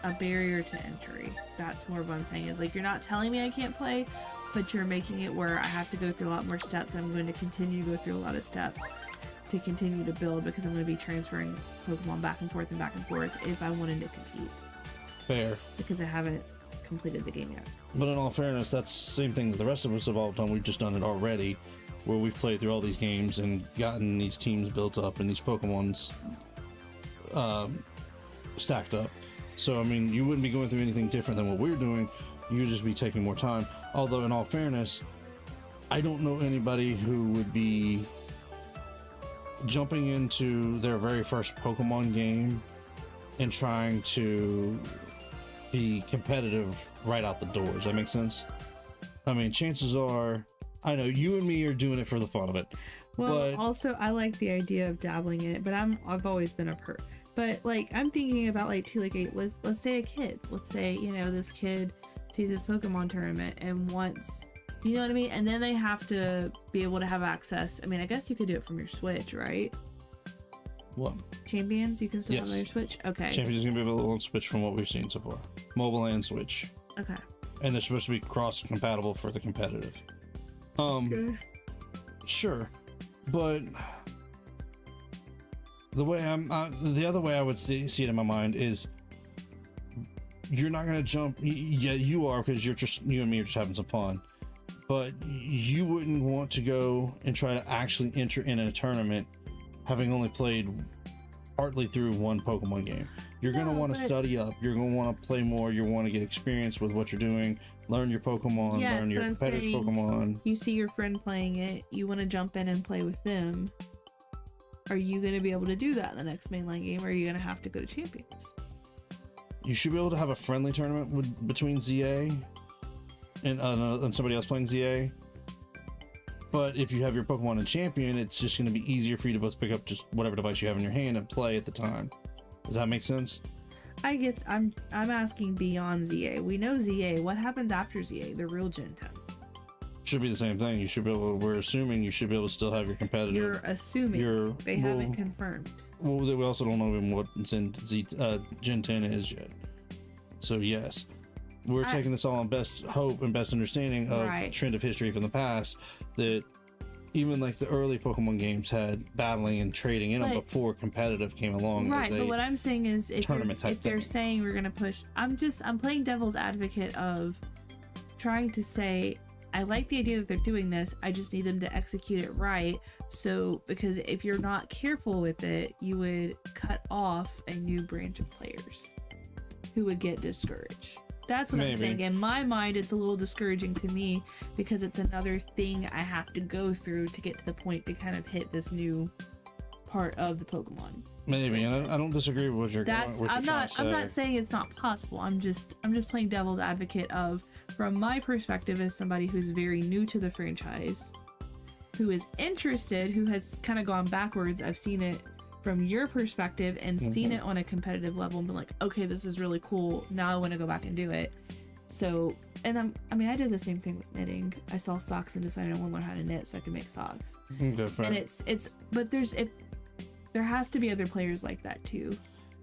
a barrier to entry. That's more of what I'm saying. Is like, you're not telling me I can't play, but you're making it where I have to go through a lot more steps. I'm going to continue to go through a lot of steps to continue to build, because I'm going to be transferring Pokemon back and forth if I wanted to compete. Fair. Because I haven't completed the game yet. But in all fairness, that's the same thing that the rest of us have all done. We've just done it already, where we've played through all these games and gotten these teams built up and these Pokemons stacked up. So, I mean, you wouldn't be going through anything different than what we're doing. You would just be taking more time. Although, in all fairness, I don't know anybody who would be jumping into their very first Pokemon game and trying to be competitive right out the door. Does that make sense? I mean, chances are, I know you and me are doing it for the fun of it. Well, also, I like the idea of dabbling in it, but I've always been but like, I'm thinking about like, let's say a kid. Let's say, you know, this kid sees this Pokemon tournament and wants, you know what I mean? And then they have to be able to have access. I mean, I guess you could do it from your Switch, right? What? Champions? You can still have on your Switch? Okay. Champions is going to be available on Switch from what we've seen so far. Mobile and Switch. Okay. And they're supposed to be cross-compatible for the competitive. Okay. Sure. But the way the other way I would see it in my mind is, you're not going to jump. Yeah, you are, because you and me are just having some fun. But you wouldn't want to go and try to actually enter in a tournament having only played partly through one Pokemon game. You're going to want to study up. You're going to want to play more. You want to get experience with what you're doing. Learn your Pokemon. Learn your competitive Pokemon. You see your friend playing it. You want to jump in and play with them. Are you going to be able to do that in the next mainline game, or are you going to have to go to Champions? You should be able to have a friendly tournament between ZA and somebody else playing ZA. But if you have your Pokemon in Champion, it's just going to be easier for you to both pick up just whatever device you have in your hand and play at the time. Does that make sense? I'm asking beyond ZA. We know ZA. What happens after ZA? The real Gen 10. Should be the same thing. You should be able. We're assuming you should be able to still have your competitive. You're assuming. They haven't confirmed. Well, we also don't know even what Gen 10 is yet. So yes, we're taking this all on best hope and best understanding of trend of history from the past, that even like the early Pokemon games had battling and trading in them before competitive came along. Right, but what I'm saying is, if they're saying we're gonna push, I'm playing devil's advocate of, trying to say, I like the idea that they're doing this, I just need them to execute it right. So, because if you're not careful with it, you would cut off a new branch of players who would get discouraged. That's what I'm saying. In my mind, it's a little discouraging to me because it's another thing I have to go through to get to the point to kind of hit this new part of the Pokemon. Maybe, and I don't disagree with what you're going. I'm not saying it's not possible. I'm just playing devil's advocate of, from my perspective as somebody who's very new to the franchise, who is interested, who has kind of gone backwards. I've seen it from your perspective and seen it on a competitive level and been like, okay, this is really cool. Now I want to go back and do it. So, and I did the same thing with knitting. I saw socks and decided I want to learn how to knit so I can make socks. Different. And but there has to be other players like that too.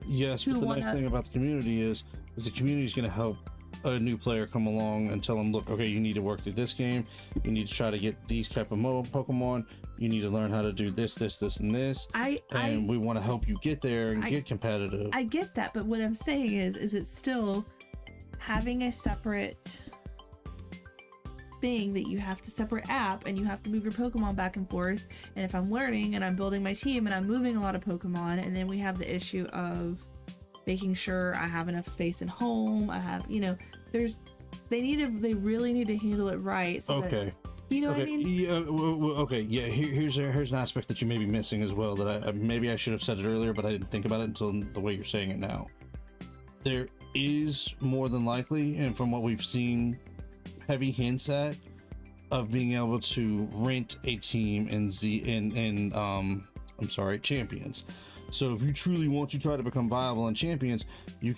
Yes, but the nice thing about the community is the community is going to help a new player come along and tell them, look, okay, you need to work through this game. You need to try to get these type of Pokemon. You need to learn how to do this, and this. And we want to help you get there and get competitive. I get that, but what I'm saying is it's still having a separate thing that you have to separate app and you have to move your Pokemon back and forth. And if I'm learning and I'm building my team and I'm moving a lot of Pokemon, and then we have the issue of making sure I have enough space at home. I have, they really need to handle it right. So okay. That, what I mean? Yeah, okay. Yeah. Here's an aspect that you may be missing as well. That maybe I should have said it earlier, but I didn't think about it until the way you're saying it now. There is more than likely, and from what we've seen, heavy hints at of being able to rent a team in Champions. So if you truly want to try to become viable in Champions, you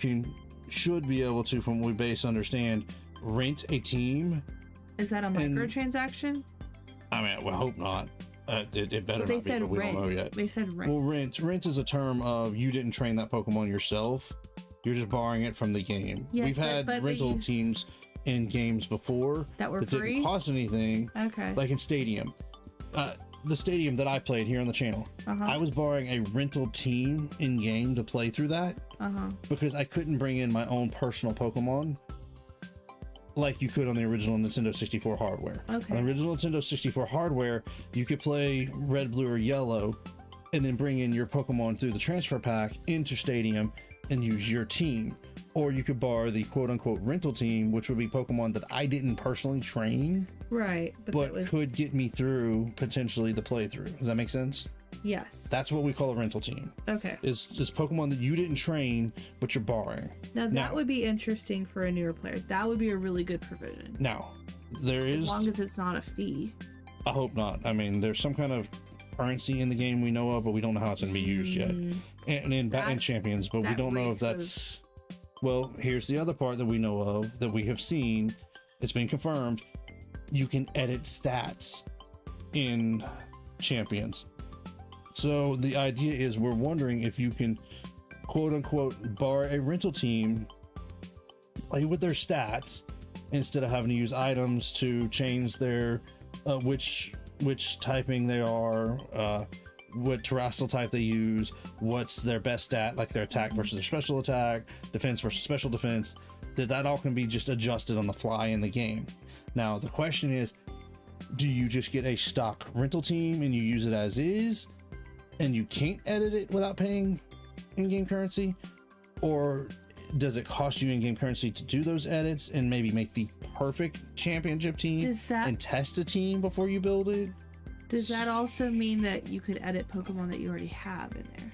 should be able to, from what we base understand, rent a team. Is that a microtransaction? I mean, I hope not. It better not be, but we don't know yet. They said rent. Well, rent is a term of you didn't train that Pokemon yourself. You're just borrowing it from the game. Yes, We've had rental teams in games before that were free? Didn't cost anything. Okay. Like in Stadium. The Stadium that I played here on the channel, I was borrowing a rental team in game to play through that because I couldn't bring in my own personal Pokemon like you could on the original Nintendo 64 hardware. Okay. On the original Nintendo 64 hardware, you could play Red, Blue, or Yellow and then bring in your Pokemon through the transfer pack into Stadium and use your team. Or you could borrow the quote-unquote rental team, which would be Pokemon that I didn't personally train. Right. But could get me through, potentially, the playthrough. Does that make sense? Yes. That's what we call a rental team. Okay. Is Pokemon that you didn't train, but you're borrowing. Now, that would be interesting for a newer player. That would be a really good provision. Now, there is... As long as it's not a fee. I hope not. I mean, there's some kind of currency in the game we know of, but we don't know how it's going to be used yet. And in Champions, but we don't know if that's... Well, here's the other part that we know of, that we have seen, it's been confirmed. You can edit stats in Champions. So the idea is we're wondering if you can, quote unquote, borrow a rental team, play with their stats, instead of having to use items to change their, which typing they are, what terrestrial type they use, what's their best stat, like their attack versus their special attack, defense versus special defense, that all can be just adjusted on the fly in the game. Now the question is, do you just get a stock rental team and you use it as is and you can't edit it without paying in-game currency, or does it cost you in-game currency to do those edits and maybe make the perfect championship team and test a team before you build it? Does that also mean that you could edit Pokemon that you already have in there?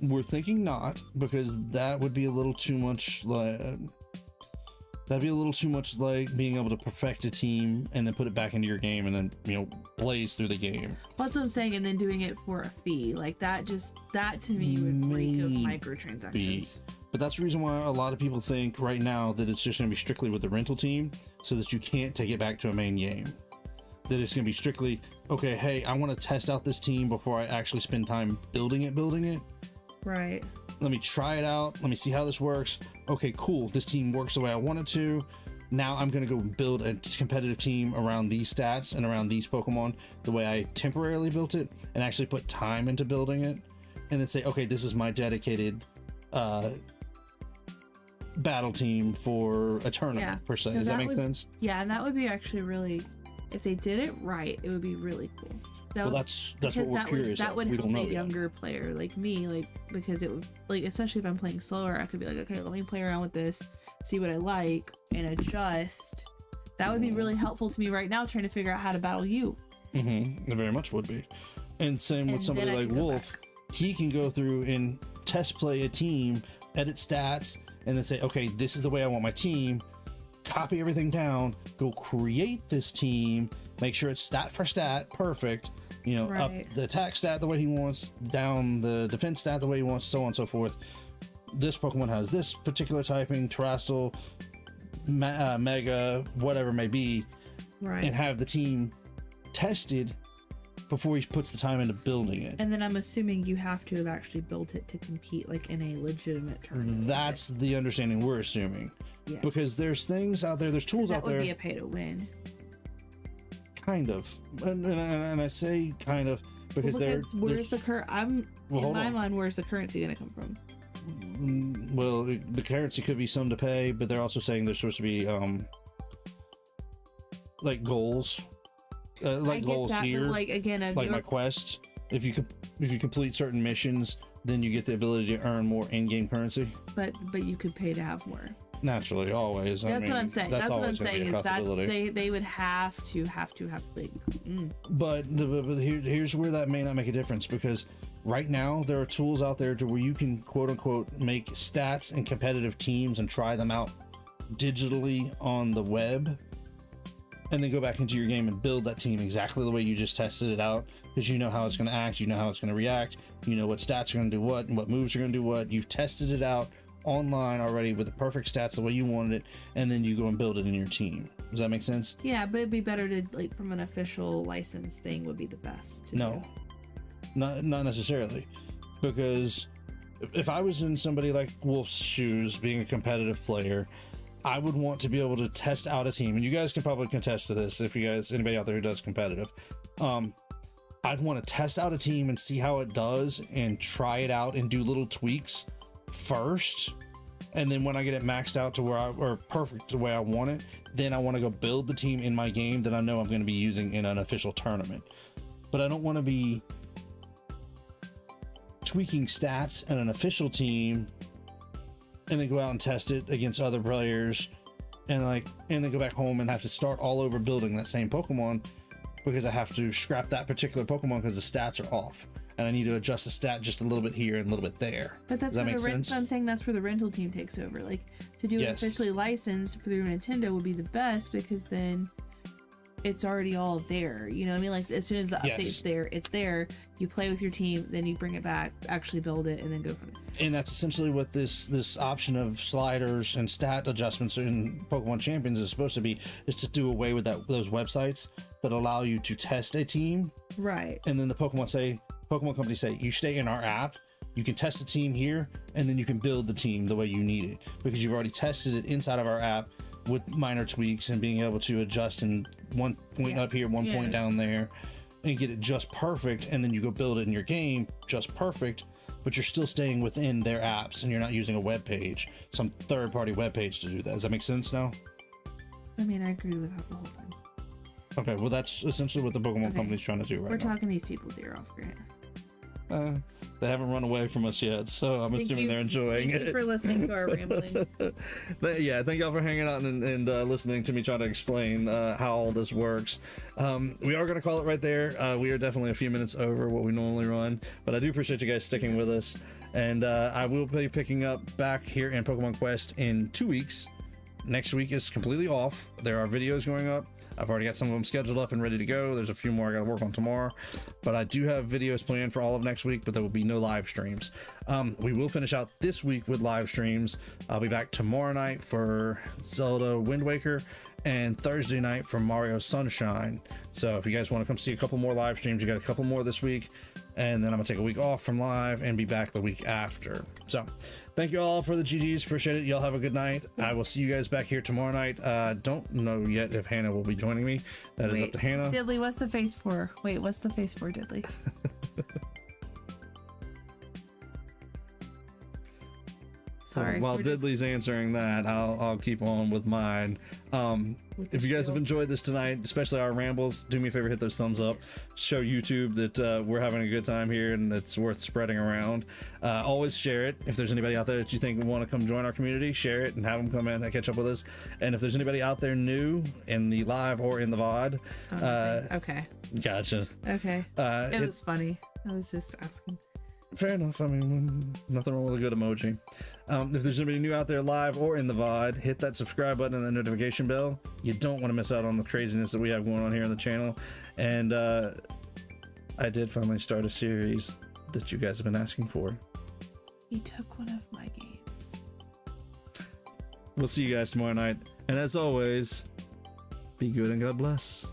We're thinking not, because that would be a little too much like... That'd be a little too much like being able to perfect a team and then put it back into your game and then, blaze through the game. Well, that's what I'm saying, and then doing it for a fee. Like, that to me would reek of microtransactions. But that's the reason why a lot of people think right now that it's just going to be strictly with the rental team, so that you can't take it back to a main game. That it's going to be strictly, okay, hey, I want to test out this team before I actually spend time building it. Right. Let me try it out. Let me see how this works. Okay, cool. This team works the way I want it to. Now I'm going to go build a competitive team around these stats and around these Pokemon the way I temporarily built it, and actually put time into building it, and then say, okay, this is my dedicated battle team for a tournament per se. No, Does that make sense? Yeah, and that would be actually really, if they did it right, it would be really cool. That's what we're curious that about. would We help don't know a yet. younger player like me, like, because it would, like, especially if I'm playing slower, I could be like, okay, let me play around with this, see what I like, and adjust. That would be really helpful to me right now, trying to figure out how to battle you. Mm-hmm. It very much would be. And same with somebody like Wolf. He can go through and test play a team, edit stats, and then say, okay, this is the way I want my team. Copy everything down, go create this team, make sure it's stat for stat perfect. You know, up the attack stat the way he wants, down the defense stat the way he wants, so on and so forth. This Pokemon has this particular typing, terrestrial, mega, whatever it may be, and have the team tested before he puts the time into building it. And then I'm assuming you have to have actually built it to compete, like, in a legitimate tournament. That's the understanding we're assuming. Yeah. Because there's things out there, there's tools out there. That would be a pay to win. Kind of. And I say kind of because where's the in my mind, where's the currency going to come from? Well, the currency could be some to pay, but they're also saying there's supposed to be like goals. Like goals that, here, like, again, like my quest. If you complete certain missions, then you get the ability to earn more in-game currency. But you could pay to have more. Naturally, always. That's what I'm saying. That's what I'm saying is that they would have to like. But here's where that may not make a difference, because right now there are tools out there to where you can quote unquote make stats and competitive teams and try them out digitally on the web, and then go back into your game and build that team exactly the way you just tested it out, because you know how it's going to act, you know how it's going to react, you know what stats are going to do what, and what moves are going to do what. You've tested it out online already with the perfect stats the way you wanted it, and then you go and build it in your team. Does that make sense? Yeah, but it'd be better to, like, from an official license thing would be the best to do. Not necessarily, because if I was in somebody like Wolf's shoes, being a competitive player, I would want to be able to test out a team, and you guys can probably contest to this if you guys, anybody out there who does competitive. I'd want to test out a team and see how it does and try it out and do little tweaks first, and then when I get it maxed out to where or perfect the way I want it, then I want to go build the team in my game that I know I'm going to be using in an official tournament. But I don't want to be tweaking stats in an official team and then go out and test it against other players and then go back home and have to start all over building that same Pokemon, because I have to scrap that particular Pokemon because the stats are off. And I need to adjust the stat just a little bit here and a little bit there. But that's where I'm saying that's where the rental team takes over. Like, to do it officially licensed through Nintendo would be the best, because then it's already all there. You know what I mean? Like, as soon as the update's there, it's there. You play with your team, then you bring it back, actually build it, and then go from there. And that's essentially what this option of sliders and stat adjustments in Pokemon Champions is supposed to be, is to do away with those websites that allow you to test a team. Right. And then the Pokemon companies say, you stay in our app, you can test the team here, and then you can build the team the way you need it, because you've already tested it inside of our app with minor tweaks and being able to adjust in one point up here, one point down there, and get it just perfect. And then you go build it in your game just perfect, but you're still staying within their apps and you're not using a web page, some third-party web page to do that. Does that make sense now? I mean, I agree with that the whole time. Okay, well, that's essentially what the Pokemon company's trying to do right now. We're talking these people's ear off, right? They haven't run away from us yet, so I'm assuming they're enjoying it. Thank you for listening to our rambling. Yeah, thank y'all for hanging out and listening to me try to explain how all this works. We are going to call it right there. We are definitely a few minutes over what we normally run, but I do appreciate you guys sticking with us. And I will be picking up back here in Pokemon Quest in 2 weeks. Next week is completely off. There are videos going up. I've already got some of them scheduled up and ready to go. There's a few more I got to work on tomorrow, but I do have videos planned for all of next week, but there will be no live streams. We will finish out this week with live streams. I'll be back tomorrow night for Zelda Wind Waker and Thursday night for Mario Sunshine. So if you guys want to come see a couple more live streams, you got a couple more this week, and then I'm gonna take a week off from live and be back the week after. So thank you all for the GGs. Appreciate it. Y'all have a good night. I will see you guys back here tomorrow night. Don't know yet if Hannah will be joining me. That is up to Hannah. Diddley, what's the face for? Wait, what's the face for, Diddley? Sorry. While we're just- Diddley's answering that, I'll keep on with mine. with the If you guys spiel. have enjoyed this tonight, especially our rambles, do me a favor, hit those thumbs up. Show YouTube that we're having a good time here and it's worth spreading around. Always share it. If there's anybody out there that you think want to come join our community, share it and have them come in and catch up with us. And if there's anybody out there new in the live or in the VOD, Okay. gotcha. Okay. It Hit- was funny. I was just asking. Fair enough. I mean, nothing wrong with a good emoji. If there's anybody new out there live or in the VOD, hit that subscribe button and the notification bell. You don't want to miss out on the craziness that we have going on here on the channel. And I did finally start a series that you guys have been asking for. He took one of my games. We'll see you guys tomorrow night. And as always, be good and God bless.